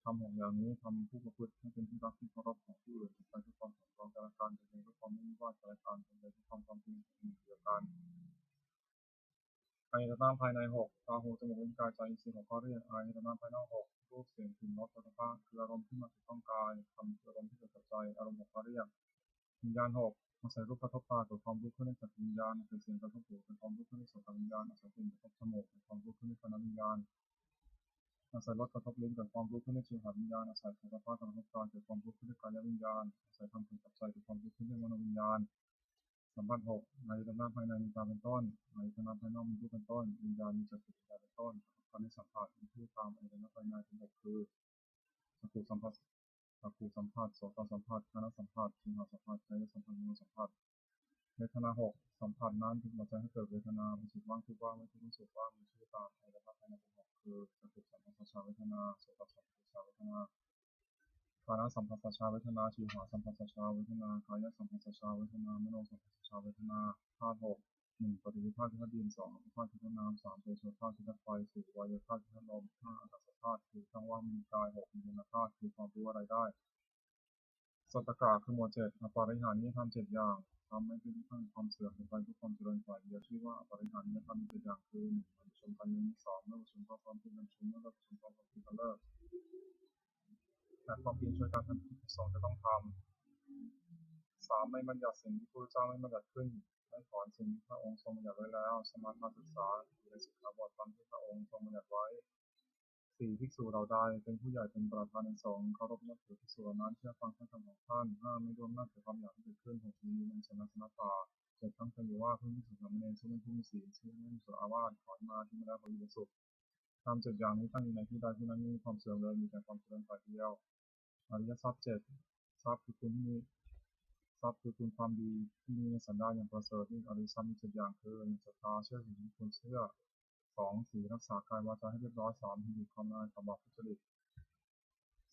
นทำหกอย่างนี้ทำผู้ประพฤติให้เป็นที่รักที่เคารพของผู้อื่นเป็นไปด้วยความสมรองกันและกันเป็นไปด้วยความไม่วิวาทกันและกันเป็นไปด้วยความจริงเดียวกันอายตนะภายในหกตาหูจมูกลิ้นกายใจอินทรีย์หกก็เรียกอายตนะภายนอกหกรูปเสียงกลิ่นรสโผฏฐัพพะคืออารมณ์ที่มาถูกต้องกายธรรมคืออารมณ์ที่เกิดกับใจอารมณ์หกก็เรียกวิญญาณหกอาศัยรูปกระทบตาเกิดความรู้ขึ้นในจักรวิญญาณอาศัยเสียงกระทบหูเกิดความรู้ขึ้นในโสตวิญญาณอาศัยกลิ่นกระทบจมูกเกิดความรู้ขึ้นในคณวิญญาณอาศัยรสกระทบลิ้นเกิดความรู้ขึ้นในชิวหวิญญาณอาศัยโผฏฐัพพะกระทบตาเกิดความรู้ขึ้นในกายวิญญาณอาศัยธรรมเกิดกับใจเกิดความรู้ขึ้นในมโนวิญญาณ สัมผัสหกอายตนะภายในมีตาเป็นต้นอายตนะภายนอกมีรูปเป็นต้นวิญญาณมีจักรวิญญาณเป็นต้นการในสัมผัสมีผู้ตามอายตนะภายในทั้งหกคือจักขุสัมผัสโสตสัมผัสคานสัมผัสชิวหาสัมผัสกายสัมผัสมโนสัมผัสเวทนาหกสัมผัสนั้นถึงปัจจัยให้เกิดเวทนาเป็นสุขบ้างทุกข์บ้างไม่ทุกข์ไม่สุขบ้างมีชื่อตามอายตนะภายในเป็นหกคือจักขุสัมผัสชาเวทนาโสตสัมผัสชาเวทนาคานสัมผัสชาเวทนาชิวหาสัมผัสชาเวทนากายสัมผัสชาเวทนามโนสัมผัสชาเวทนาธาตุหกหนึ่งปฏิวิภาคที่ธาตุดินสองอภิภาคที่ธาตุน้ำสามเตโชธาตุที่ธาตุไฟสี่วายธาตุที่ธาตุลมห้าอากาศธาตุคือช่องว่างมีกายหกมีนามธาตุคือความรู้อะไรได้สัตตกะคือหมวดเจ็ดอปาริหานิยธรรมเจ็ดอย่างทำให้เป็นที่ตั้งความเสื่อมเป็นไปทุกความเจริญฝ่ายเดียวชื่อว่าอปาริหานิยธรรมเจ็ดอย่างคือหนึ่งประชุมกันหนึ่งสองเมื่อประชุมก็พร้อมเป็นประชุมเมื่อประชุมก็พร้อมเป็นเลิกแต่ความเพียรช่วยกันทำที่สองจะต้องทำสามไม่บัญญัติสิ่งที่พระเจ้าไม่บัญญัติขึ้นไม่ถอนสิ่งที่พระองค์ทรงบัญญัติไว้แล้วสมาธิศึกษาอยู่ในสิกขาบทตามที่พระองค์ทรงบัญญัติไว้สี่ภิกษุเราใดเป็นผู้ใหญ่เป็นประธานในสงฆ์เคารพนับถือภิกษุเหล่านั้นเชื่อฟังคำของท่านห้าไม่ร่วมนับถือความอยากที่เกิดขึ้นหกมีในสนาสนะป่าเจ็ดตั้งใจอยู่ว่าเพื่อภิกษุสามเณรซึ่งเป็นผู้มีศีลซึ่งไม่มีส่วนอาวาสถอนมาที่ไม่ได้บริสุทธิ์ทำเจ็ดอย่างนี้ตั้งอยู่ในที่ใดที่นั้นไม่มีความเสื่อมเลยมีแต่ความเจริญฝ่ายเดียวอริยทรัพย์เจ็ดทรัพย์คือคุณที่ทรัพย์คือคุณความดีที่มีในสันดานอย่างประเสริฐนี่อริยทรัพย์มีเจ็ดอย่างคือหนึ่งศรัทธาเชื่อถือควรเชื่อสองศีลรักษากายวาจาให้เรียบร้อยสามหยุดความละอายต่อบาปทุจริต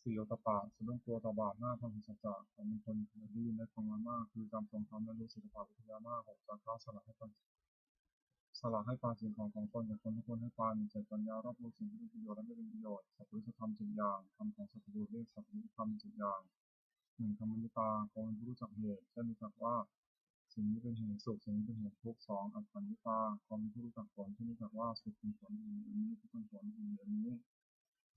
สี่โอตปะสำรวมตัวต่อบาปห้าทำผิดสัจจะของมงคลได้ยินได้ฟังมามากคือจำทรงธรรมและรู้ศิลปะวิทยามากหกจาระสละให้ปานสิ่งของตนกับคนทุกคนให้ปานเจ็ดปัญญารอบรู้สิ่งที่เป็นประโยชน์และไม่เป็นประโยชน์สัพพุริสธรรมเจ็ดอย่างคำของสัพพุรุษเรียกสัพพุริธรรมเจ็ดอย่างหนึ่งธรรมยุตาคนผู้รู้จักเหตุเช่นรู้จักว่าสิ่งนี้เป็นเหตุสุขสิ่งนี้เป็นเหตุทุกข์สองอัตถัญญุตาคนผู้รู้จักผลที่รู้จักว่าสุขเป็นผลอย่างนี้ทุกข์เป็นผลอย่างนี้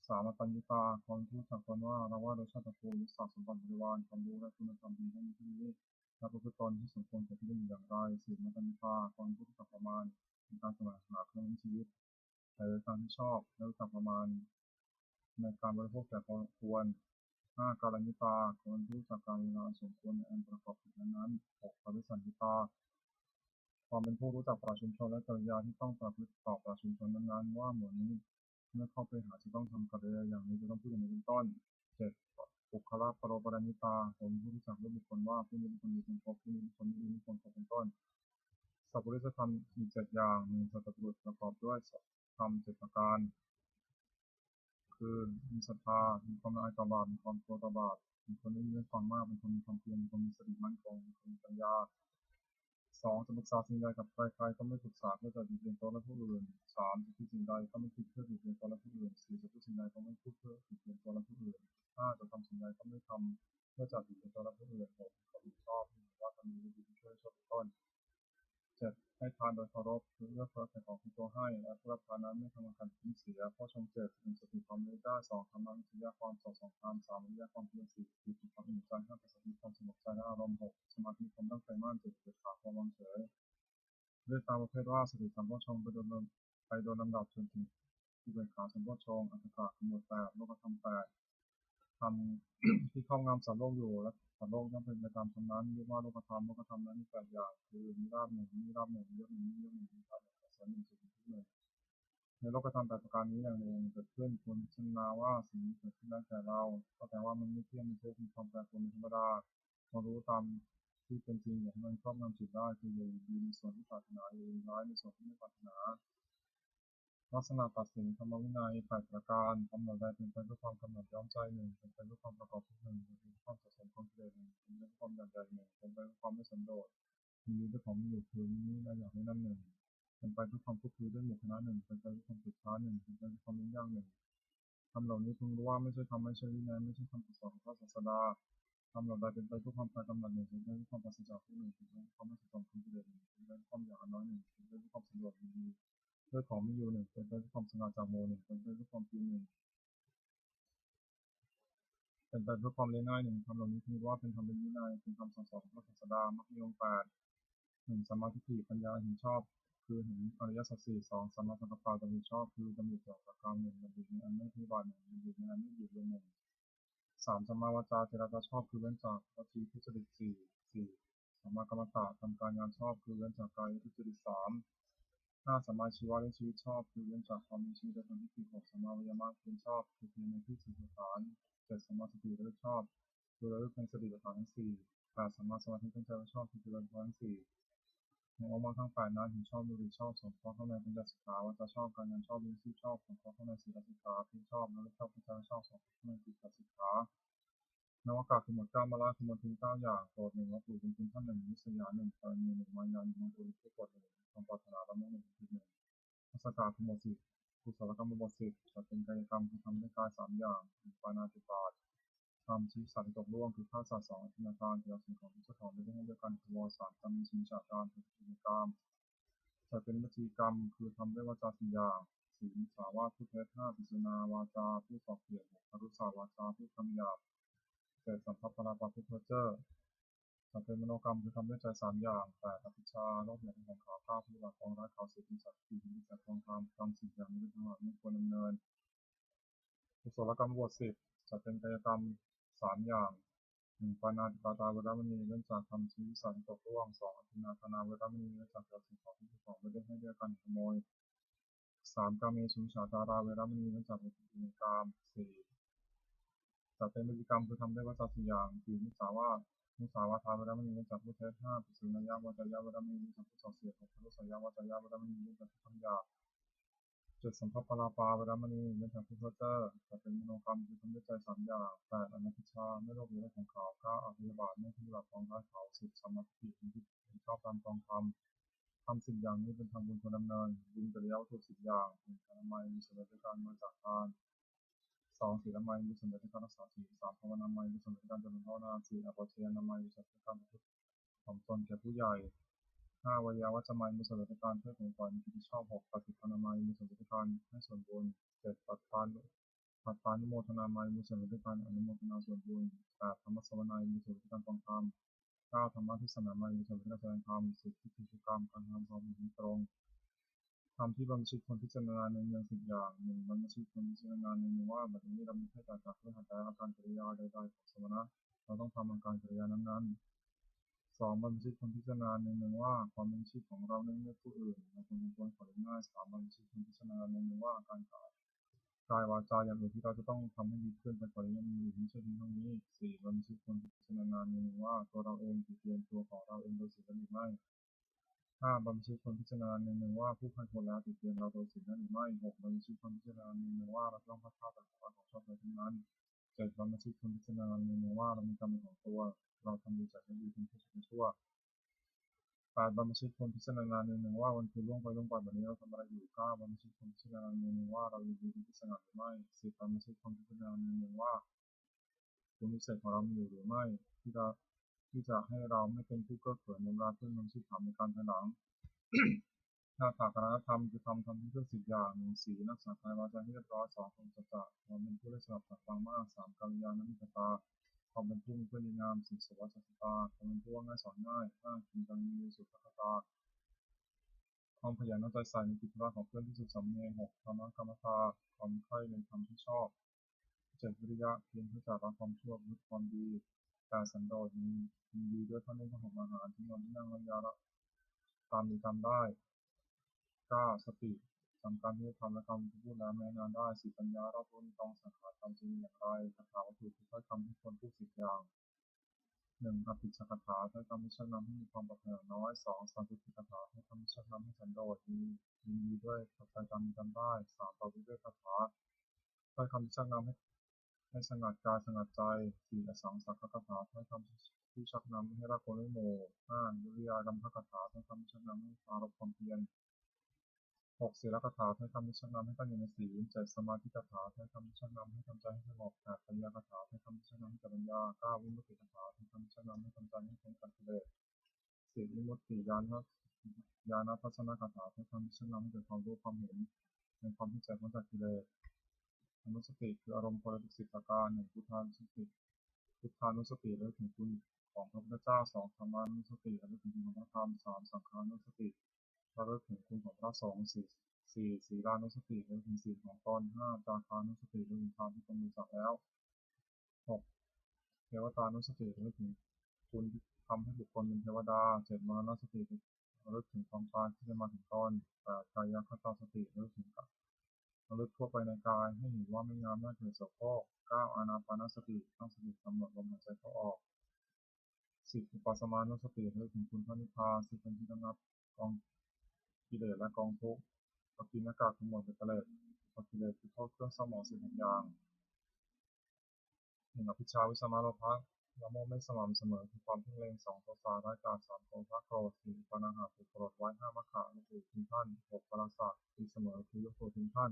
สามอัตตัญญุตาคนผู้รู้จักตนว่าเราว่าโดยชาติตระกูลยศศักดิ์สมบัติบริวารความรู้และคุณธรรมดีทั้งนี้และประพฤติตนที่สมควรแก่ที่เป็นอย่างไรสี่มัตตัญญุตาคนผู้รู้จักประมาณในการแสวงหาเครื่องชีวิตแต่โดยการที่ชอบและรู้จักประมาณในการบริโภคแต่พอควรห้าการณิตาคนรู้จักการเวลาสมควรในอันประกอบกิจนั้นหกปริสันติตาความเป็นผู้รู้จักปราชุมชนและจริยาที่ต้องประพฤติต่อปราชุมชนนั้นๆว่าเหมือนนี้เมื่อเข้าไปหาจะต้องทำกริยาอย่างนี้จะต้องพูดอย่างนี้เป็นต้นเจ็ดบุคลาปรปรณิตาคนผู้รู้จักด้วยบุคคลว่าผู้นี้เป็นคนมีคนพบผู้นี้เป็นคนไม่ดีเป็นคนพบเป็นต้นสัพพุริสธรรมมีเจ็ดอย่างหนึ่งสัตตบุรุษประกอบด้วยธรรมเจ็ดประการคือมีศรัทธามีความละอายต่อบาปมีความกลัวต่อบาปเป็นคนไม่มีฟังมากเป็นคนมีความเพียรเป็นคนมีสติมั่นคงเป็นคนมีปัญญาสองจะปรึกษาสิ่งใดกับใครๆก็ไม่ปรึกษาเพื่อจะบิดเบือนตนและผู้อื่นสามจะคิดสิ่งใดก็ไม่คิดเพื่อบิดเบือนตนและผู้อื่นสี่จะพูดสิ่งใดก็ไม่พูดเพื่อบิดเบือนตนและผู้อื่นห้าจะทำสิ่งใดก็ไม่ทำเพื่อจะบิดเบือนตนและผู้อื่นหกความผิดชอบว่าทำดีดีช่วยชอบต้นเจ็ดให้ทานโดยเคารพคือเลือกเฟ้อแก่ของที่ตัวให้และผู้รับทานนั้นไม่ทำการทิ้งเสียเพราะชงเจ็ดหนึ่งสติความรู้ได้สองธรรมะวิทยาความสองธรรมสามวิทยาความเพียรสี่คือจิตความอิ่มใจห้าปัสสติความสงบใจและอารมณ์หกสมาธิความตั้งใจมั่นเจ็ดเกิดขาความวางเฉยเลือกตามประเภทว่าสติสัมโพชฌงค์ไปโดยลำดับจนถึงที่เป็นขาสัมโพชฌงค์อัตถกะขมวดแปดโลกธรรมแปดทำที่ครอบงำสัตว์โลกอยู่และสัตว์โลกย่อมเป็นไปตามฉะนั้นเรียกว่าโลกธรรมนั้นมีแปดอย่างคือนิราบหนึ่งนิราบหนึ่งยศหนึ่งยศหนึ่งนิพพานหนึ่งเสริญหนึ่งสุขหนึ่งทุกหนึ่งในโลกธรรมแปดประการนี้อย่างหนึ่งเกิดขึ้นควรพิจารณาว่าสิ่งนี้เกิดขึ้นแล้วแก่เราก็แต่ว่ามันไม่เที่ยงมันทุกข์มีความแปรปรวนเป็นธรรมดาเรารู้ตามที่เป็นจริงอย่างมันครอบงำจิตได้คืออย่าดีในส่วนที่ปรารถนาอย่าร้ายในส่วนที่ไม่ปรารถนาลักษณะตัดสินธรรมวินัยแปดประการกำหนดใดเป็นไปด้วยความกำหนดย้อมใจหนึ่งเป็นไปด้วยความประกอบทุกหนึ่งเป็นไปด้วยความสะสมความเจริญหนึ่งเป็นไปด้วยความอย่างใดหนึ่งเป็นไปด้วยความไม่สันโดษมีด้วยของมีอยู่คือนี้และอย่างนี้นั่นหนึ่งเป็นไปด้วยความทุกข์คือด้วยหมู่คณะหนึ่งเป็นไปด้วยความผิดพลาดหนึ่งเป็นไปด้วยความยุ่งยากหนึ่งทำเหล่านี้พึงรู้ว่าไม่ใช่ธรรมไม่ใช่วินัยไม่ใช่คำสอนของพระศาสดาทำเหล่าใดเป็นไปด้วยความพากำหนัดหนึ่งเป็นไปด้วยความปราศจากทุกหนึ่งเป็นไปด้วยความไม่สะสมความเจริญหนึ่งเป็นไปด้วยความอย่างน้อยหนึ่งเป็นไปด้วยความสะดวกดีด้วยของมีอยู่หนึ่งเป็นไปด้วยความสง่าจากโมหนึ่งเป็นไปด้วยความเพียรหนึ่งเป็นไปด้วยความเรียบง่ายหนึ่งทำเหล่านี้คือว่าเป็นธรรมเป็นวินัยเป็นคำสั่งสอนของพระศาสดามรรคมีองค์แปดหนึ่งสัมมาทิฏฐิปัญญาเห็นชอบคือเห็นอริยสัจสี่สองสัมมาสังกัปปะดำริชอบคือดำริต่อประการหนึ่งดำริในอันไม่พิบัติหนึ่งดำริในอันไม่หยุดเลยหนึ่งสามสัมมาวาจาเจรจาชอบคือเว้นจากวจีทุจริตสี่ สัมมากรรมตะทำการงานชอบคือเว้นจากกายทุจริต3 5สัมมาชีวะเลี้ยงชีวิตชอบคือเว้นจากความมีชีวิตโดยคนที่ผิด6สัมมาวิยามะเพียรชอบคือเพียรในที่สิ่งสถาน7สัมมาสติระลึกชอบคือระลึกในสติปัฏฐานทั้ง4 8สัมมาสมาธิตั้งใจชอบคือเจริญพรทั้ง4ในองค์มรรคทั้ง8นั้นเห็นชอบดูดีชอบสงเคราะห์เข้าในปัญญาสิกขาวัจชอบการงานชอบเลี้ยงชีพชอบสงเคราะห์เข้าในศีลสิกขาเพียรชอบระลึกชอบตั้งใจชอบสงเคราะห์เข้าในจิตสิกขานวากาคือหมวด9มาลาคือหมวดถึง9อย่างโปรด1วัตถุเป็นคุณท่าน1นิสยา1กรณี1มายา1มังคุริผู้กด1ความปรารถนาละมุ1ผิด1ทัศกาคือหมวด10กุศลกรรมบท10จัดเป็นกายกรรมคือทำด้วยกาย3อย่างปานาติบาตทำชี้สัตว์ตกล่วงคือฆ่าสัตว์2อธินาทานเกี่ยวกับสิ่งของที่จะถอนไม่ได้ให้ด้วยกันคือว3กรรมมีชิงชาการคือกิจกรรมจัดเป็นวจีกรรมคือทำด้วยวาจา4อย่าง4มิจฉาวาทพูดเท็จ5ปิศนาวาจาพูดส่อเสียด6อรุษาวาจาพูดคำหยาบ7สัมภัปปราปะพูดเพ้อเจ้อจัดเป็นมโนกรรมคือทำด้วยใจ3อย่าง8อภิชาโลภอยากเป็นของเขา9พยาบาทปองร้ายเขา10ปีศาจ4ปีศาจทองคำ10อย่างนี้เป็นทั้งหมดไม่ควรดำเนินกุศลกรรมบท10จัดเป็นกายกรรม3อย่าง1ปานาติปาตาเวรมณีเว้นจากทำชี้สัตว์ตกล่วง2อธินาทนาเวรมณีเว้นจากสิ่งของที่ของไม่ได้ให้ด้วยกันขโมย3กาเมสุมิจฉาจาราเวรมณีเว้นจากบุพเพกาม4จัดเป็นพฤติกรรมคือทำด้วยวาจา4อย่าง4มุสาวาทาเวรมณีเว้นจากผู้เท็จ5ปิสุนยาวาจายาเวรมณีเว้นจากผู้ส่อเสียด6พรุสยาวาจายาเวรมณีเว้นจากผู้คำหยาบ7สัมภัปปราปาเวรมณีเว้นจากผู้เพ้อเจ้อจัดเป็นมโนกรรมคือทำด้วยใจ3อย่าง8อนัตติชาไม่โลภในเรื่องของเขา9อภิบาทไม่พยาบาทปองร้ายเขา10สัมมาทิฏฐิที่ชอบตามกองธรรม10อย่างนี้เป็นทางบุญควรดำเนินบุญจริยวัตถุ10อย่าง1อนามัยมีส่วนในการบริจาคทาน2ศีลอนามัยมีส่วนในการรักษาศีล3ภาวนามัยมีส่วนในการเจริญภาวนา4อโภชนามัยมีส่วนในการประพฤติถ่อมตนแก่ผู้ใหญ่5วิยาวัจจะมัยมีส่วนในการเพื่อผลปล่อยในที่ชอบ6ปฏิภาณามัยมีส่วนในการให้ส่วนบุญ7ปัตตานุโมทนามัยมีส่วนในการอนุโมทนาส่วนบุญ8ธรรมสวนัยมีส่วนในการฟังธรรม9ธรรมะทิศนามัยมีส่วนในการแสดงธรรม10ทิฏฐิกรรมการทำความเห็นตรงทำที่บรรพชิตคนพิจารณาในเมือง10อย่าง1บรรพชิตคนพิจารณาในเมืองว่าแบบนี้เราไม่ใช่จากเพื่อหัดแต่อาการกิริยาใดๆของสมณะเราต้องทำอาการกิริยานั้นๆ2บรรพชิตคนพิจารณาในเมืองว่าความเป็นชีพของเราในเมื่อผู้อื่นเราควรเป็นคนของ่าย3บรรพชิตคนพิจารณาในเมืองว่าการกายวาจาอย่างอื่นที่เราจะต้องทำให้ดีขึ้นไปกว่านี้ยังมีอยู่ไม่ใช่เพียงเท่านี้4บรรพชิตคนพิจารณาในเมืองว่าตัวเราเองติเตียนตัวของเราเองโดยสิ่งนั้นหรือไม่5บรรพชิตคนพิจารณาในเมืองว่าผู้ให้ผลแล้วติเตียนเราโดยสิ่งนั้นหรือไม่6บรรพชิตคนพิจารณาในเมืองว่าเราต้องพัฒนาแต่ความของชอบใจทั้งนั้น7บรรพชิตคนพิจารณาในเมืองว่าเรามีกรรมเป็นของตัวเราทำดีจากไม่ดีเป็นผู้ชั่ว8บรรพชิตคนพิจารณาในเมืองว่าวันคืนล่วงไปแบบนี้เราทำอะไรอยู่9บรรพชิตคนพิจารณาในเมืองว่าเราอยู่ดีเป็นที่สงัดหรือไม่10บรรพชิตคนพิจารณาในเมืองว่าคุณวิเศษของเรามีอยู่หรือไม่ที่จะให้เราไม่เป็นผู้เก้อเขินในเวลาเพื่อนมนุษย์ถามในการภายหลังถ้าถากรณธรรมคือทำที่เพื่อ10อย่าง1ศีลรักษากายวาจาให้เรียบร้อย2ทำสัจจะความเป็นผู้ได้สลับสัตว์ฟังมาก3กัลยาณมิตรตาความเป็นผู้มีเพื่อนดีงาม4สวัสดิตาความเป็นผู้ว่าง่ายสอนง่าย5กินกันมีสุขตาความขยันเอาใจใส่ในกิจวัตรของเพื่อนที่สุดสำเนียง6ธรรมะกรรมตาความใคร่ในธรรมที่ชอบ7วิริยะเพียรเพื่อจากละความชั่วประพฤติความดี8สันโดษมีดีด้วยพระนุ่งผ้าห่มอาหารที่นอนที่นั่งและยาละตามมีตามได้9สติทำการที่ทำและคำที่พูดแล้วแม้นานได้10ปัญญารอบรู้ต้องสังขารทำจริงอย่างไรคาถาวัตถุที่ถ้อยคำที่ควรพูด10อย่าง1อภิชคาถาถ้อยคำที่ชักนำให้มีความปรารถนาน้อย2สันตุติคาถาถ้อยคำที่ชักนำให้สันโดษยินดีด้วยปัจจัยตามมีตามได้3ต่อวิเวกคาถาถ้อยคำที่ชักนำให้สงัดกายสงัดใจ4อสังสักขคาถาถ้อยคำที่ชักนำให้รักคนไม่โม5วิริยากัมภคาถาถ้อยคำที่ชักนำให้ปรารบความเพียร6ศีลคาถาถ้อยคำที่ชักนำให้ตั้งอยู่ในศีล7สมาธิคาถาถ้อยคำที่ชักนำให้ทำใจให้สงบ8ปัญญาคาถาถ้อยคำที่ชักนำให้เกิดปัญญา9วิมุตติคาถาถ้อยคำที่ชักนำให้ทำใจให้พ้นจากกิเลส10วิมุตติญาณทัศนคาถาถ้อยคำที่ชักนำให้เกิดความรู้ความเห็นในความที่ใจพ้นจากกิเลสอนุสติคืออารมณ์พลติ10ประการ1พุทธานุสติระลึกถึงคุณของพระพุทธเจ้า2ธรรมานุสติระลึกถึงคุณของพระธรรม3สังฆานุสติระลึกถึงคุณของพระสงฆ์4ศีลานุสติระลึกถึงศีลของตน5จาคานุสติระลึกถึงทานที่ตนมีสักแล้ว6เทวตานุสติระลึกถึงคุณธ ำให้บุคคลเป็นเทวดา 7. มรณสติระลึกถึงความตายที่จะมาถึงตน 8. กายคตาสติระลึกถึงระลึกทั่วไปในกายให้เห็นว่าไม่งามน่าเกลียดโสโครก 9. อานาปานสติตั้งสติกำหนดลมหายใจเข้าออก 10. อุปสมานุสติระลึกถึงคุณพระนิพพาน 10. เป็นที่ระงับกองกิเลสและกองทุกข์ปกิณกะคือหมดกิเลสกิเลสคือโทษเครื่องเศร้าหมอง16 อย่าง 1. อภิชฌาวิสมาโลภะละโมบไม่สม่ำเสมอคือความเพ่งเล็ง 2. โทสะร้ายกาจ 3. โทสะโกรธ 4. ปานะหะถูกโกรธไว้ 5. มัคคะยกตัวทิ้งท่าน 6. ปราศะตีเสมอคือยกตัวทิ้งท่าน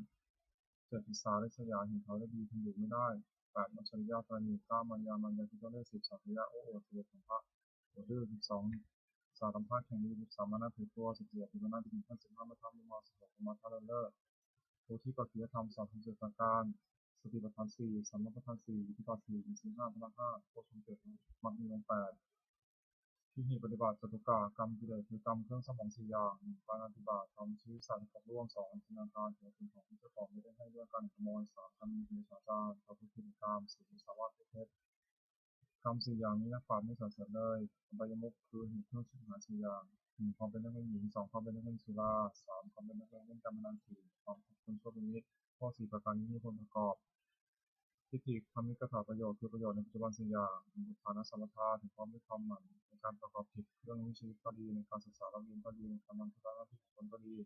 7. อิสสาริษยาเห็นเขาได้ดีทนอยู่ไม่ได้ 8. มัจฉริยะตระหนี่ 9. มัญญาคือต้นได้10. สัพพยะโอ้อวด11. สัมภะอวดดื้อ 12. สารัมภะแข่งดี 13. มานะถือตัว 14. อภิมานะถึงท่าน 15. ไม่ทำมุมา 16. กุมารทะเลิศผู้ที่ปฏิยธรรม37 ประการ สติปัฏฐาน 4 สัมมาปัฏฐาน 4 อิทธิบาท 4 อินทรีย์ 5 พละ 5 โพชฌงค์ 7 มรรคมีองค์ 8 ที่หีปฏิบัติจตุกะกรรมกิเลสคือกรรมเครื่องสมอง4 อย่าง 1. ปาณาติบาตทำชีวิตสัตว์ตกล่วง 2. จินตนาการถึงสิ่งของที่เจ้าของไม่ได้ให้ด้วยการขโมย 3. การมีมิจฉาจารประพฤติผิดกรรม 4. มุสาวาทพูดเท็จกรรม4 อย่างนี้นักปราชญ์ไม่สรรเสริญเลยอบายมุขคือเหตุเครื่องชิบหาย4 อย่าง 1. ความเป็นนักเลงหญิง 2. ความเป็นนักเลงสุรา 3. ความเป็นนักเลงเล่นการพนัน 4. ความเป็นคนชั่วเป็นมิตรข้อ 4 ประการนี้มีผลประกอบทิฏฐิคำนิกถาประโยชน์คือประโยชน์ในปัจจุบัน4 อย่าง 1. ฐานะสัมปทาถึงความไม่ความหมั่นในการประกอบกิจเรื่องนี้ชีวิตก็ดีในการศึกษาเรียนก็ดีในการทำธุระหน้าที่ของตนก็ดี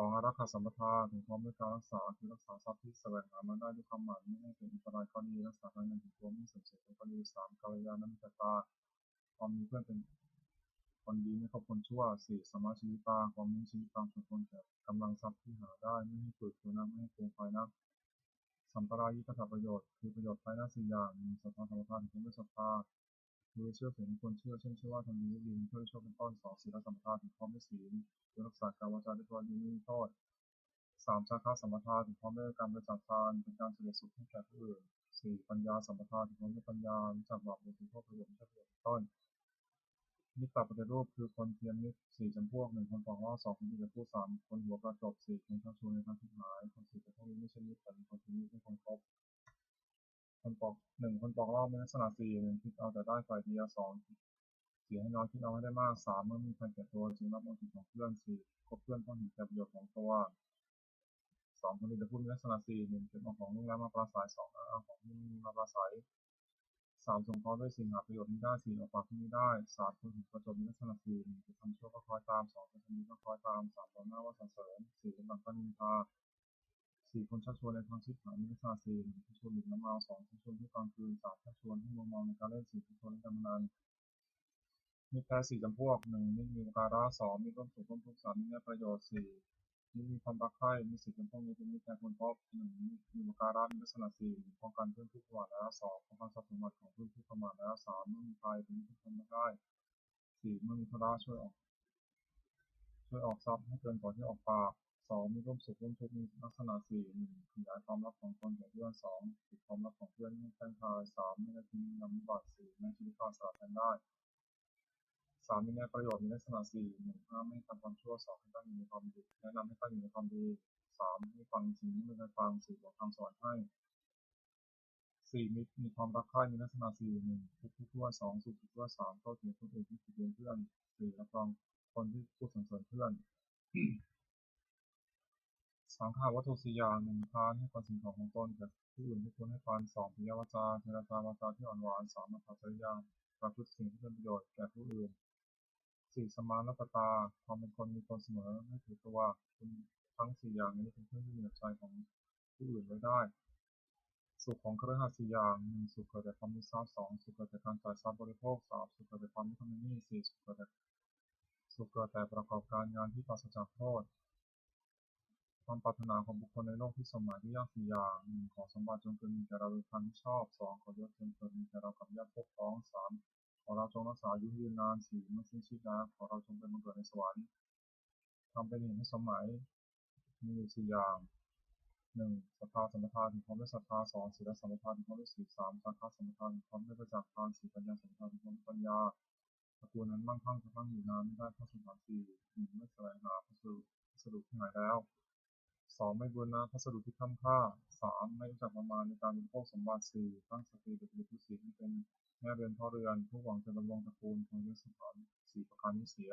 2. อารักขาสัมปทาถึงความด้วยการรักษาคือรักษาทรัพย์ที่แสวงหามาได้ด้วยความหมั่นไม่ให้เป็นอันตรายก็ดีรักษาการเงินถึงตัวไม่เสื่อมเสียก็ดี 3. กัลยาณมิตรตาความมีเพื่อนเป็นคนดีไม่คบคนชั่ว 4. สมาชีวิตาความมีชีวิตตามสมควรแก่กำลังทรัพย์ที่หาได้ไม่ให้ฝืดเคืองนักไม่ให้เกรงไฟนักสัมปรายิกถประโยชน์คือประโยชน์ภายหน้า4 อย่าง 1. ศรัทธาสัมปทาถึงความไม่ศรัทธาคือเชื่อถือในคนเชื่อเช่นเชื่อว่าทำดีดีเพื่อโชคเป็นต้น 2. ศีลสัมปทาถึงความไม่ศีลคือรักษากายวาจาด้วยตัวดีไม่มีโทษ 3. จาคะสัมปทาถึงความไม่การบริจาคทานเป็นการเสด็จสุขให้แก่ผู้อื่น 4. ปัญญาสัมปทาถึงความไม่ปัญญารู้จักบาปบุญคุณโทษประโยชน์ไม่ใช่ประโยชน์เป็นต้นมิตรปฏิรูปคือคนเทียมมิตร4 จำพวก 1. คนปอกล้อ 2. คนที่จะพูด 3. คนหัวกระจบ 4. คนชักชวนในทางที่หายคน4แต่พวกนี้ไม่ใช่มิตรแต่เป็นคนที่มิตรไม่คนคบคนปอก 1. คนปอกล้อมีลักษณะ 4. 1. คิดเอาแต่ได้ฝ่ายเดียว 2. เสียให้น้อยคิดเอาให้ได้มาก 3. เมื่อมีใครแก่ตัวจึงรับเอาสิทธิของเพื่อน 4. คบเพื่อนเพราะเห็นแก่ประโยชน์ของตัว 2. คนที่จะพูดมีลักษณะ 4. 1. เก็บเอาของโรงแรมมาปราศัย 2. เอาของที่มีมาปราศัย 3. สงเคราะห์ด้วยสิ่งหาประโยชน์ไม่ได้ 4. เอาปากที่ไม่ได้ 3. คนถูกประจบมีลักษณะ 4. 1. จะทำชั่วก็คอยตาม 2. จะทำดีก็คอยตาม 3. ต่อหน้าว่าสรรเสริญ 4. กำลังก็นินทา 4. คนชักชวนในทางชิบหายมีลักษณะ 4. 1. ชักชวนดื่มน้ำเมา 2. ชักชวนที่กลางคืน 3. ชักชวนให้มัวเมาในการเล่น 4. ชักชวนเล่นการพนันมิตรแท้ 4 จำพวก 1. มิตรมีอุปการะ 2. มิตรร่วมสุขร่วมทุกข์ 3. มิตรได้ประโยชน์ 4. มิตรมีความรักใคร่มิตร4 จำพวกนี้เป็นมิตรแท้ควรคบ 1. มิตรมีอุปการะมีลักษณะ 4. ป้องกันเพื่อนผู้ประมาทแล้ว 2. ป้องกันทรัพย์สมบัติของเพื่อนผู้ประมาทแล้ว 3. เมื่อมีภัยเป็นมิตรทุกคนได้ 4. เมื่อมีธุระช่วยออกทรัพย์ให้เกินกว่าที่ออกปาก 2. มีร่วมสุขร่วมทุกข์มีลักษณะ 4. 1. ขยายความลับของตนแก่เพื่อน 2. ปิดความลับของเพื่อนไม่ให้แพร่ทาย 3. ไม่ได้ทิ้งนำวิบัติ 4. ในชีวิตความสละแทนได้ 3. มีแนวประโยชน์มีลักษณะ 4. 1. ห้ามไม่ให้ทำความชั่ว 2. ให้ตั้งอยู่ในความดีแนะนำให้ตั้งอยู่ในความดี 3. ให้ฟังสิ่งที่ไม่เคยฟัง 4. บอกคำสอนให้ 4. มีความรักใคร่มีลักษณะ 4. 1. ทุกข์ทั่ว 2. สุขทั่ว 3. โทษเหตุคนอื่นที่ผิดเพี้ยนเพื่อน 4. รับฟังคนที่พูดสรรเสริญเพื่อน สังฆาวัตถุ4 อย่าง 1. ทานให้คนสิ่งของตนแก่ผู้อื่นให้ควรให้ทาน 2. ปิยวาจาเจรจาวาจาที่อ่อนหวาน 3. มัจฉริยะประพฤติสิ่งที่เป็นประโยชน์แก่ผู้อื่น 4. สมานัตตาความเป็นคนมีตนเสมอไม่ถือตัวคุณทั้ง 4 อย่างนี้เป็นเครื่องที่เหนือใจของผู้อื่นไว้ได้สุขของคฤหัสถ์4 อย่าง 1. สุขเกิดจากความมีทรัพย์ 2. สุขเกิดจากการจ่ายทรัพย์บริโภค 3. สุขเกิดจากความไม่ทำหนี้ 4. สุขเกิดแต่ประกอบการงานที่ปราศจากโทษความปรารถนาของบุคคลในโลกที่สมหมายด้วยยาก 4 อย่าง 1. ขอสมบัติจงเกิดมีแก่เราโดยทางที่ชอบ 2. ขอยศจงเกิดมีแก่เรากับญาติพวกพ้อง 3. ขอเราจงรักษาอายุยืนนาน 4. เมื่อสิ้นชีพแล้วขอเราจงเป็นบังเกิดในสวรรค์ทำเป็นเหตุให้สมหมายมีอยู่ 4 อย่าง 1. ศรัทธาสัมปทาถึงความด้วยศรัทธา 2. ศีลสัมปทาถึงความด้วยศีล 3. จาคะสัมปทาถึงความด้วยบริจาคทาน 4. ปัญญาสัมปทาถึงความด้วยปัญญาตระกูลนั้นมั่งคั่งจะตั้งอยู่นานไม่ได้เพราะสมบัติ 4. 1. ไม่แสวงหาพัสดุที่หายแล้ว 2. ไม่บูรณะพัสดุที่ค้ำค่า 3. ไม่รู้จักประมาณในการบริโภคสมบัติ 4. ตั้งสติโดยประพฤติศีลให้เป็น แม่เรือนพ่อเรือนผู้หวังจะดำรงตระกูลคงยศสถานสี่ประการนี้เสีย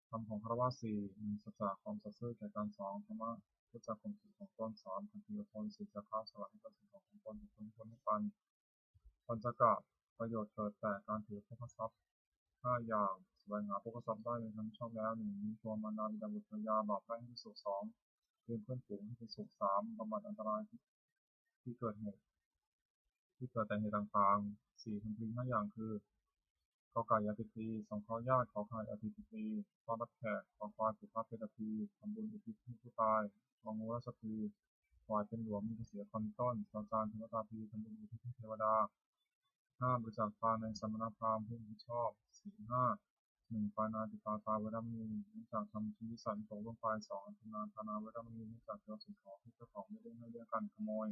คำของคารวะสี่หนึ่งสัจจะความสัตย์ซื่อแก่การสองธรรมะรู้จักความผิดของตนสามคันธีอดทนสี่จะค้าสละให้กับสิ่งของตนบุคคลคนให้ปันปัญจกะประโยชน์เกิดแต่การถือพกทรัพย์ห้าอย่างแสวงหาพกทรัพย์ได้ในทางชอบแล้วหนึ่งมีตัวมารดาบิดาบุตรภรรยาบาปได้ให้ที่สุดสองเพื่อนเพื่อนฝูงให้เป็นสุขสามบำบัดอันตรายที่เกิดเหตุที่เกิดแต่เหตุต่างๆสี่ทำพึงห้าอย่างคือกอไก่ยาติตีสองข้อญาติขอไข่อธิติตีข้อรับแขกขอควายสุภาพเพตตีทำบุญอุทิศให้ผู้ตายงองูรัสตีควายเป็นหลวงมีเสียคอนต้นจอจานเทวตาพีทำบุญอุทิศให้เทวดาห้าบริจาคทานในสมณพราหมณ์ผู้มีชอบสี่ห้าหนึ่งปานาติปาตาเวรมณีเนื่องจากทำชีวิตสัตว์ตกลงไปสองอันธนาทานาเวรมณีเนื่องจากเราสิ่งของที่เจ้าของไม่ได้ให้เรื่องการขโมย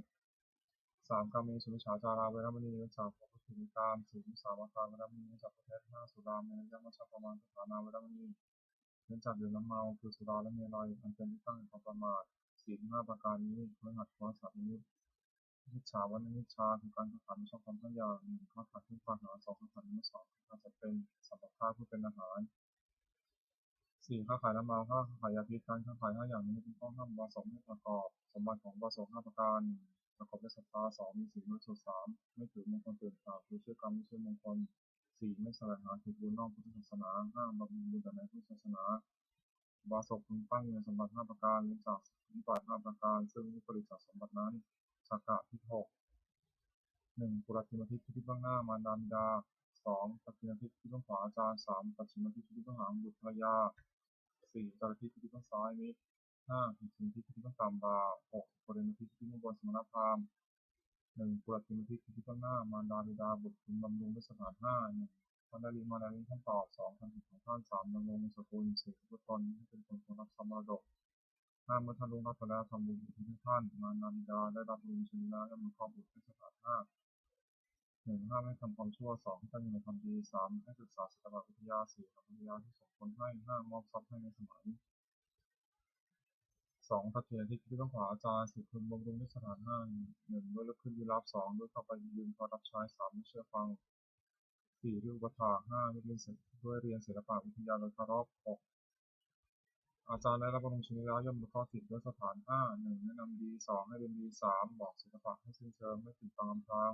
สามกาเมสุมิชฌาจาราเวรมณีเนื่องจากพวกผู้มีการสี่มุสาวาทาเวรมณีเนื่องจากประเทศห้าสุราเมรยมัชฌปมาสถานาเวรมณีเนื่องจากดื่มน้ำเมาคือสุราและเมลัยอันเป็นที่ตั้งแห่งความประมาทสี่ห้าประการนี้เพื่อหัดความสัตย์นิมิจฉาวันนิจฉาคือการกระทำชอบทำทั้งอย่างหนึ่งข้าขัดขึ้นปาหาสองข้าขัดนิสสองข้าจะเป็นสัมปทาผู้เป็นอาหารสี่ค้าขายน้ำเมาห้าขายยาพิษการค้าขายห้าอย่างนี้เป็นข้อห้ามวาสกไม่ประกอบสมบัติของวาสกห้าประการประกอบด้วยศรัทธาสองมีศีลบริสุทธิ์สามไม่ถือมงคลตื่นสามคือเชื่อกรรมไม่เชื่อมงคลสี่ไม่แสวงหาถูกบุญนอกพุทธศาสนาห้าบำเพ็ญบุญแต่ในพุทธศาสนาวาสกพึงตั้งอยู่ในสมบัติห้าประการเว้นจากวิบัติห้าประการซึ่งวิปริตจากสมบัตินั้นสักกะที่หกหนึ่งปุรติมทิศที่เบื้องหน้ามารดาบิดาสองปัจฉิมทิศที่เบื้องขวาอาจารย์สามปัจฉิมทิศที่เบื้องหลังบุตรภรรยาสี่จารทิศที่เบื้องซ้ายมิตรห้าหินทิศที่เบื้องต่ำบ่าหกปุเรนทิศที่เบื้องบนสมณพราหมณ์หนึ่งปุรติมทิศที่เบื้องหน้ามารดาบิดาบุตรคุณบำรุงด้วยสถานห้าหนึ่งท่านได้ลิมาได้ลิท่านตอบสองท่านผิดของท่านสามดำรงสกุลสี่พุทธตนให้เป็นคนรับสมรดกห้าเมื่อท่านลงรับไปแล้วทำบุญอุทิศให้ท่านมารดาบิดาได้รับบุญชินแล้วและมีความบุตรในสถานห้าหนึ่งห้ามให้ทำความชั่วสองให้ตั้งอยู่ในความดีสามให้ศึกษาศิลปวิทยาสี่ทำวิทยาที่สมควรให้ห้ามอบทรัพย์ให้ในสมัยสองทัศนที่คิดต้องขวาอาจารย์สี่คุณบำรุงด้วยสถานห้าหนึ่งด้วยลุกขึ้นยืนรับสองด้วยเข้าไปยืนพอรับใช้สามไม่เชื่อฟังสี่ด้วยอุปถากห้าด้วยเรียนศิลปวิทยาโดยเคารพหกอาจารย์ได้รับบำรุงชนิดแล้วย่อมมีข้อสิบด้วยสถานห้าหนึ่งแนะนำดีสองให้เรียนดีสามบอกศิลปะให้สิ้นเชิงไม่ติดตามทาง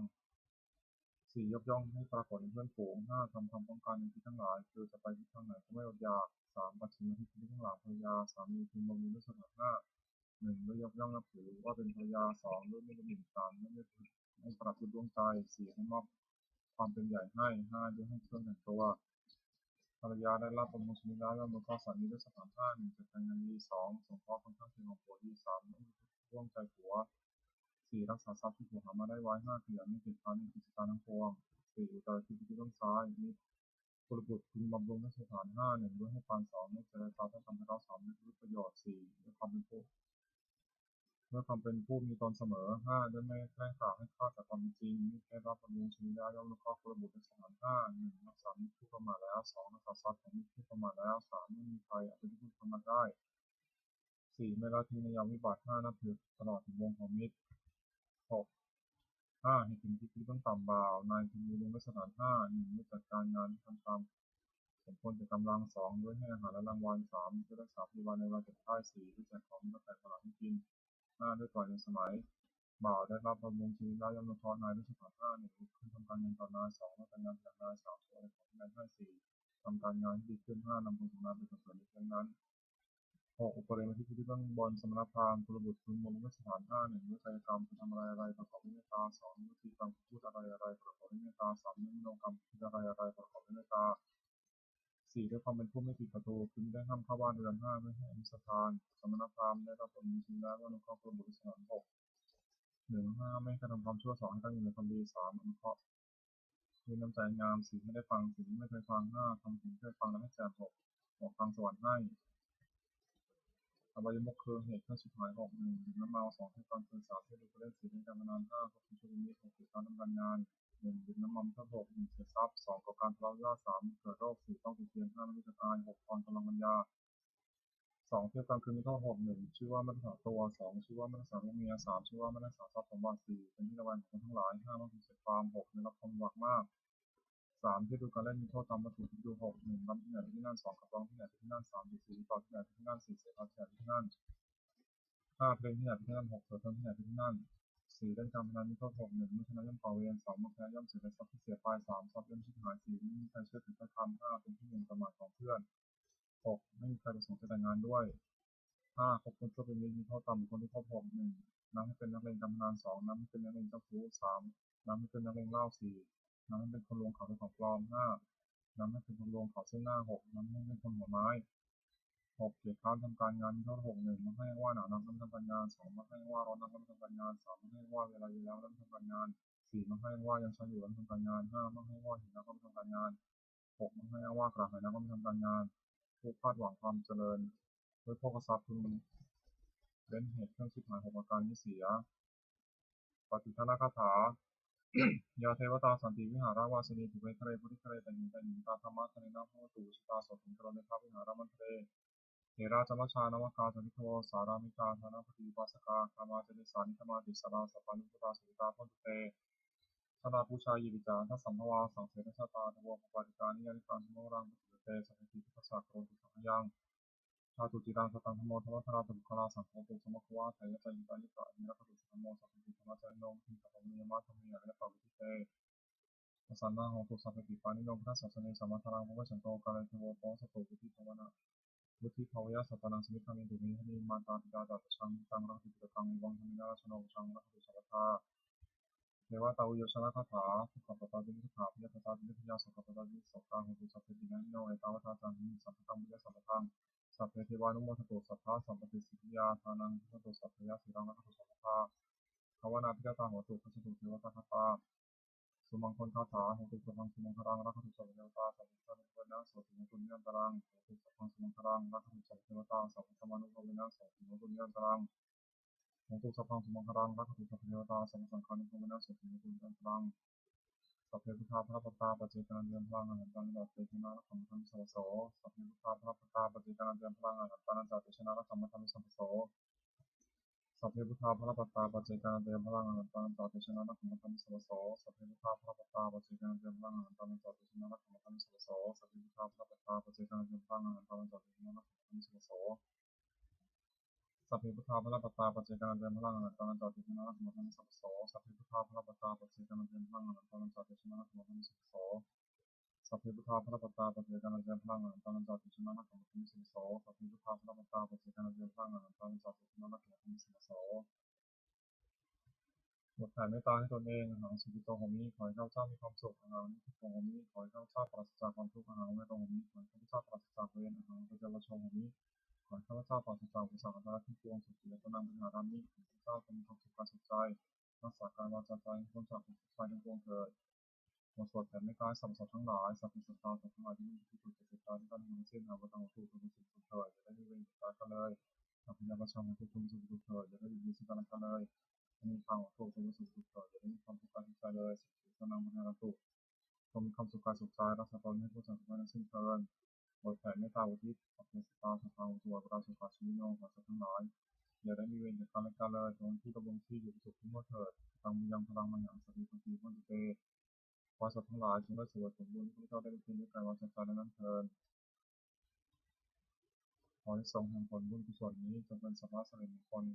สี่ยกย่องให้ปรากฏในเพื่อนฝูงห้าทำความต้องการในที่ทั้งหลายคือจะไปที่ทางไหนก็ไม่อดอยากสามปัจฉิมที่ทั้งหลายภรรยาสามีพึงบำรุงด้วยสถานห้าหนึ่งด้วยยกย่องนับถือว่าเป็นภรรยาสองด้วยไม่ดูหมิ่นสามไม่ปรับทุดดวงใจสี่ให้มอบความเป็นใหญ่ให้ห้าด้วยให้เครื่องแต่งตัวภรรยาได้รับบำรุงชนิดแล้วย่อมมีข้อสามีด้วยสถานห้าหนึ่งจะแต่งงานดีสองสงเคราะห์คนข้างเคียงของผัวดีสามไม่ร่วมใจผัวสี่รักษาทรัพย์ที่ผัวหามาได้ไว้ห้าขยันไม่ผิดพลาดในกิจการทั้งปวงสี่อุตรที่ต้องซ้ายมีบุรุษพึงบำรุงในสถานห้าหนึ่งด้วยให้ปานสองไม่เจริญตาต้องทำให้เราสามด้วยประโยชน์สี่ด้วยความเป็นผู้มีตนเสมอห้าด้วยไม่แกล้งกล่าวให้ฆ่าแต่ความจริงมิได้รับบำรุงชนิดแล้วย่อมรู้ข้อบุรุษในสถานห้าหนึ่งรักษามิตรผู้ประมาทแล้วสองรักษาทรัพย์ของมิตรผู้ประมาทแล้วสามไม่มีใครเอาไปที่ผู้ประมาทได้สี่ไม่ละทิ้งในยามวิบัติห้านับถือตลอดถึงวงของมิตรหกห้าเหตุผลที่ต้องต่ำบ่าวนายพึงมีลงในสถานห้าหนึ่งไม่จัดการงานทำตามสมควรแก่กำลังสองด้วยให้อาหารและรางวัลสามด้วยรักษาพยาบาลในเวลาเจ็บไข้สี่ด้วยแจกของมีกาแฟตลาดให้กินห้าด้วยปล่อยในสมัยบ่าวได้รับบำรุงชีวิตแล้วย่อมรับนายด้วยสถานห้าหนึ่งขึ้นทำการเงินต่อนายสองรับการงานจากนายสามช่วยของนายให้สี่ทำการงานที่ดีขึ้นห้านำผลสำเร็จเป็นส่วนในเรื่องนั้นหกอุปเรมที่เบื้องบนสมณพราหมณ์กุลบุตรพึงบำรุงด้วยสถานห้าหนึ่งด้วยกายกรรมทำอะไรประกอบด้วยเมตตาสองด้วยวิธีการพูดอะไรประกอบด้วยเมตตาสามด้วยมโนกรรมพูดอะไรประกอบด้วยเมตตาสี่ด้วยความเป็นผู้ไม่ผิดประตูคือไม่ได้ห้ามเข้าบ้านเรือนห้าไม่ให้อนุสทานสมณพราหมณ์ได้รับผลมีชีวิตแล้วว่านุเคราะห์กุลบุตรสถานหกหนึ่งห้าไม่กระทำความชั่วสองให้ตั้งอยู่ในความดีสามอนุเคราะห์มีน้ำใจงามสี่ไม่ได้ฟังสี่ไม่เคยฟังห้าทำสิ่งที่เคยฟังแล้วไม่แจกหกบอกฟังสวรรค์ให้อบายมุขคือเหตุขั้นสุดท้ายหกหนึ่งดื่มน้ำเมาสองให้การเตือนสาวที่ดูเล่นสี่เป็นการพนันห้าควบคุมช่วงนี้หกติดการทำการงานหนึ่งดื่มน้ำมันเพื่อหกหนึ่งเสียทรัพย์สองก่อการทะเลาะวิวาทสามเกิดโรคสี่ต้องติดเตียงห้าไม่รู้จักอายหกพรกำลังปัญญาสองเที่ยวกลางคืนมีโทษหกหนึ่งชื่อว่าไม่รักษาตัวสองชื่อว่าไม่รักษาลูกเมียสามชื่อว่าไม่รักษาทรัพย์สมบัติสี่เป็นที่ระแวงของคนทั้งหลายห้าไม่ถูกเสียความหกในรับความหวังมาก 3. ที่ดูการเล่นมีโทษตามวัตถุที่ดู 6. 1. รับที่ไหนที่นั่น 2. ขับร้องที่ไหนที่นั่น 3. 4. ต่อที่ไหนที่นั่น 4. เสียภาษีที่นั่น 5. เพลงที่ไหนที่นั่น 6. เสือเทินที่ไหนที่นั่น 4. เล่นการพนันมีโทษ 6. 1. เมื่อชนะย่อมเป่าเวร 2. เมื่อแพ้ย่อมเสียทรัพย์ที่เสียไป 3. ทรัพย์ย่อมชิบหาย 4. ไม่มีใครเชื่อถือถ้อยคำ 5. เป็นที่หนึ่งประมาทของเพื่อน 6. ไม่มีใครประสงค์จะแต่งงานด้วย 5. คบคนชั่วเป็นมิตรมีโทษตามบุคคลที่คบ 6. 1. นำให้เป็นนักเลงการพนัน 2. นำให้เป็นนักเลงเจ้าชู้ 3. นำให้เป็นนักเลงเหล้า 4. นำให้เป็นคนลวงเขาเป็นของปลอม 5. นำให้เป็นคนลวงเขาซึ่งหน้า 6. นำให้เป็นคนหัวไม้ 6. เกียรติค้านทำการงานมีโทษ 6. 1. ไม่ให้ว่าหนานักทำการงาน 2. ไม่ให้ว่าร้อนนักทำการงาน 3. ไม่ให้ว่าเวลาอยู่แล้วทำการงาน 4. ไม่ให้ว่ายังใช้อยู่แล้วทำการงาน 5. ไม่ให้ว่าเห็นแล้วทำการงาน 6. ไม่ให้ว่ากระหายแล้วทำการงานผู้คาดหวังความเจริญด้วยโภคทรัพย์พึงเว้นเหตุเครื่องชิบหาย 6 ประการนี้เสีย ปฏิฆาคาถา ยาเทวตาสันติวิหาราวาสินีถูกเวทะเลพุทธิทะเลแต่หญิงตาธรรมะทะเลนาโหตุชตาสดถึงกรณีพระวิหารมันทะเลเทราจมัชชานวกาสันติโทสารามิกาธนาปฏิวาสกาธรรมาจนิสานิธรรมาติสราสัพพานุพุทธาสุตาพุทธเตชนาภูชายิวิจาทัสสัมภวาสังเสนชาตาทวปปาริกานิยานิการสมุรังปฏิเตสัพพิทิทัสสะโกตุสังยังชาตุจิรังสตังธโมธวัฒนาตุคลาสังโฆตุสมควาไทยจัยิตายิกะนิรักตุสัมโมสัพพิธรรมจันโนทิสัพพมิยมาธรรมิยะและปวิทิเตสันนาหงตุสัพพิปานิโนพระสัสเนสัมมาทารังพระสันโตกาเลเทโวโตสตุวุฒิภวนะวุฒิภวยะสัตตังสมิทามิตุมิหนิมาตาปิดาจัตชังตังรักติตุกังวังธมินาชโนชังรักตุสัพพะเทวตาอุโยชนะคาถาสุขปตาจินิคาพิยาตาจินิพยาสุขปตาจินิสกังหงตุสัพพิปินานิโนเอตาวตาจันทิสัพพตังมิยะสัพพตังสัพเพเทวานุโมทโตสัพพะสัมปติสิทธิยาทานังพุทโตสัพพยะสิรังรักตุสัพพะภาวนาพิยาตาโหตุพัสดุเทวตาคาถาสุมังคลคาถาโหตุสัพพังสุมังคลังรักตุสัพพเทวตาสัพพิสันตุนะโสติมุตุญญาตรังโหตุสัพพังสุมังคลังรักตุสัพพเทวตาสัพพะมานุภเวนะโสติมุตุญญาตรังโหตุสัพพังสุมังคลังรักตุสัพพเทวตาสัพพะสังฆานุภเวนะโสติมุตุญญาตรังสัพเพพุทธาพระปตาปเจกนันเดียมพลังอหันตันจัตเตชนะรักขมธรรมสวโสสัพเพพุทธาพระปตาปเจกนันเดียมพลังอหันตันจัตเตชนะรักขมธรรมสวโสสัพเพพุทธาพระปตาปเจกนันเดียมพลังอหันตันจัตเตชนะรักขมธรรมสวโสสัพเพพุทธาพระปตาปเจกนันเดียมพลังอหันตันจัตเตชนะรักขมธรรมสวโสสัพเพพุทธาพระปตาปเจกนันเดียมพลังอหันตันจัตเตชนะรักขมธรรมสวโสสัพเพพุทธาพระปตาปเจกนันเดียมพลังอหันตันจัตเตชนะรักขมธรรมสวโสสัพเพพุทธาพระปตาปเจกนันเดียมพลังอหันตันจัตเตชนะรักขมธรรมสวโสสัพเพพุทธาพระปตาปเจกนันเดียมพลังอหันตันจัตเตชนะรักขมธรรมสวโสสัพเพพุทธาพระปตาปเจกนันเดียมพลังอหันตันจัตเตชนะรักขมธรรมสวโสบทแผ่เมตตาให้ตนเองหังสุขิโตโหมิขอให้ข้าพเจ้ามีความสุขหังนิพุทโธโหมิขอให้ข้าพเจ้าปราศจากความทุกข์หังเวโตโหมิขอให้ข้าพเจ้าปราศจากเวรหังปัจจลโชโหมิขอให้ข้าพเจ้าปราศจากอุปสรรคทั้งปวงสุขีและนังปัญหารามิขอให้ข้าพเจ้ามีความสุขกายสุขใจรักษากายวาจาใจให้พ้นจากทุกข์ภัยทั้งปวงเถิดบทสวดแผ่เมตตาสรรพสัตว์ทั้งหลายสัพพิสัตตาสัตว์ทั้งหลายที่มีที่สุดเกิดตาที่ตั้งอยู่ในเส้นหาวัฏฏะถูกทุกข์สุขเถิดอย่าได้มีเวรตายกันเลยสัพพยาประชาของทุกข์สุขเถิดอย่าได้มีสิ่งกันเลยมีทางของทุกข์สุขเถิดอย่าได้มีความทุกข์กายสุขใจเลยสิ่งที่นังมรณะตุจงมีความสุขกายสุขใจรักษาตนให้พ้นจากทุกข์นั้นสิ้นเชิงบทแผ่เมตตาอุทิศอภิสตาสัพพะตัวเราสุขชีวิโนขอสัตว์ทั้งหลายอย่าได้มีเวรจากกันและกันเลยจงที่ดำรงที่อยู่สุขที่มั่วเถิดตังมียังพลังมังยังสติปัญญาพุทธเตขอสัตว์ทั้งหลายจงได้สวยสมบูรณ์ที่พระเจ้าได้เป็นด้วยกายวาจาใจและนั้นเถิดขอให้ทรงแห่งผลบุญกุศลนี้จงเป็นสัพพะสิริมงคล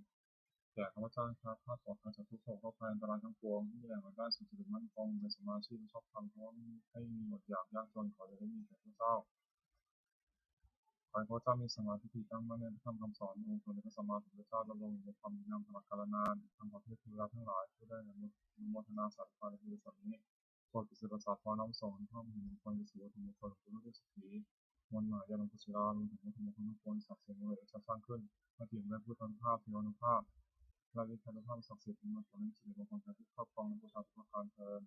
แก่ข้าพเจ้าครับข้าขอพระจากทุกโศกโรคภัยอันตรายทั้งปวงที่มีแหล่งรายได้สุจริตมั่นคงเป็นสมาชิกชอบธรรมเพราะให้มีหมดอย่างยากจนขอจะได้มีแก่พระเจ้าขอให้พระเจ้ามีสมาธิตั้งมั่นในพระธรรมคำสอนองค์พระสัมมาสัมพุทธเจ้าดำรงอยู่ในความดีงามตลอดกาลนานทางประเทศเทวดาทั้งหลายผู้ได้อนุโมทนาสาธุการในบริษัทนี้โปรดกิจประสาทพรน้อมส่งท่องมีมงคลสิริวัฒนมงคลของพระฤาษีมวลมหายาณกุศลารวมถึงวัฒนมงคลทุกคนศักดิ์สิทธิ์เมื่อจะสร้างขึ้นเมื่อถึงได้พุทธานุภาพเทวานุภาพและวิทยานุภาพศักดิ์สิทธิ์มงคลนั้นสิริมงคลที่ครอบครองในบูชาทุกประการเทอญ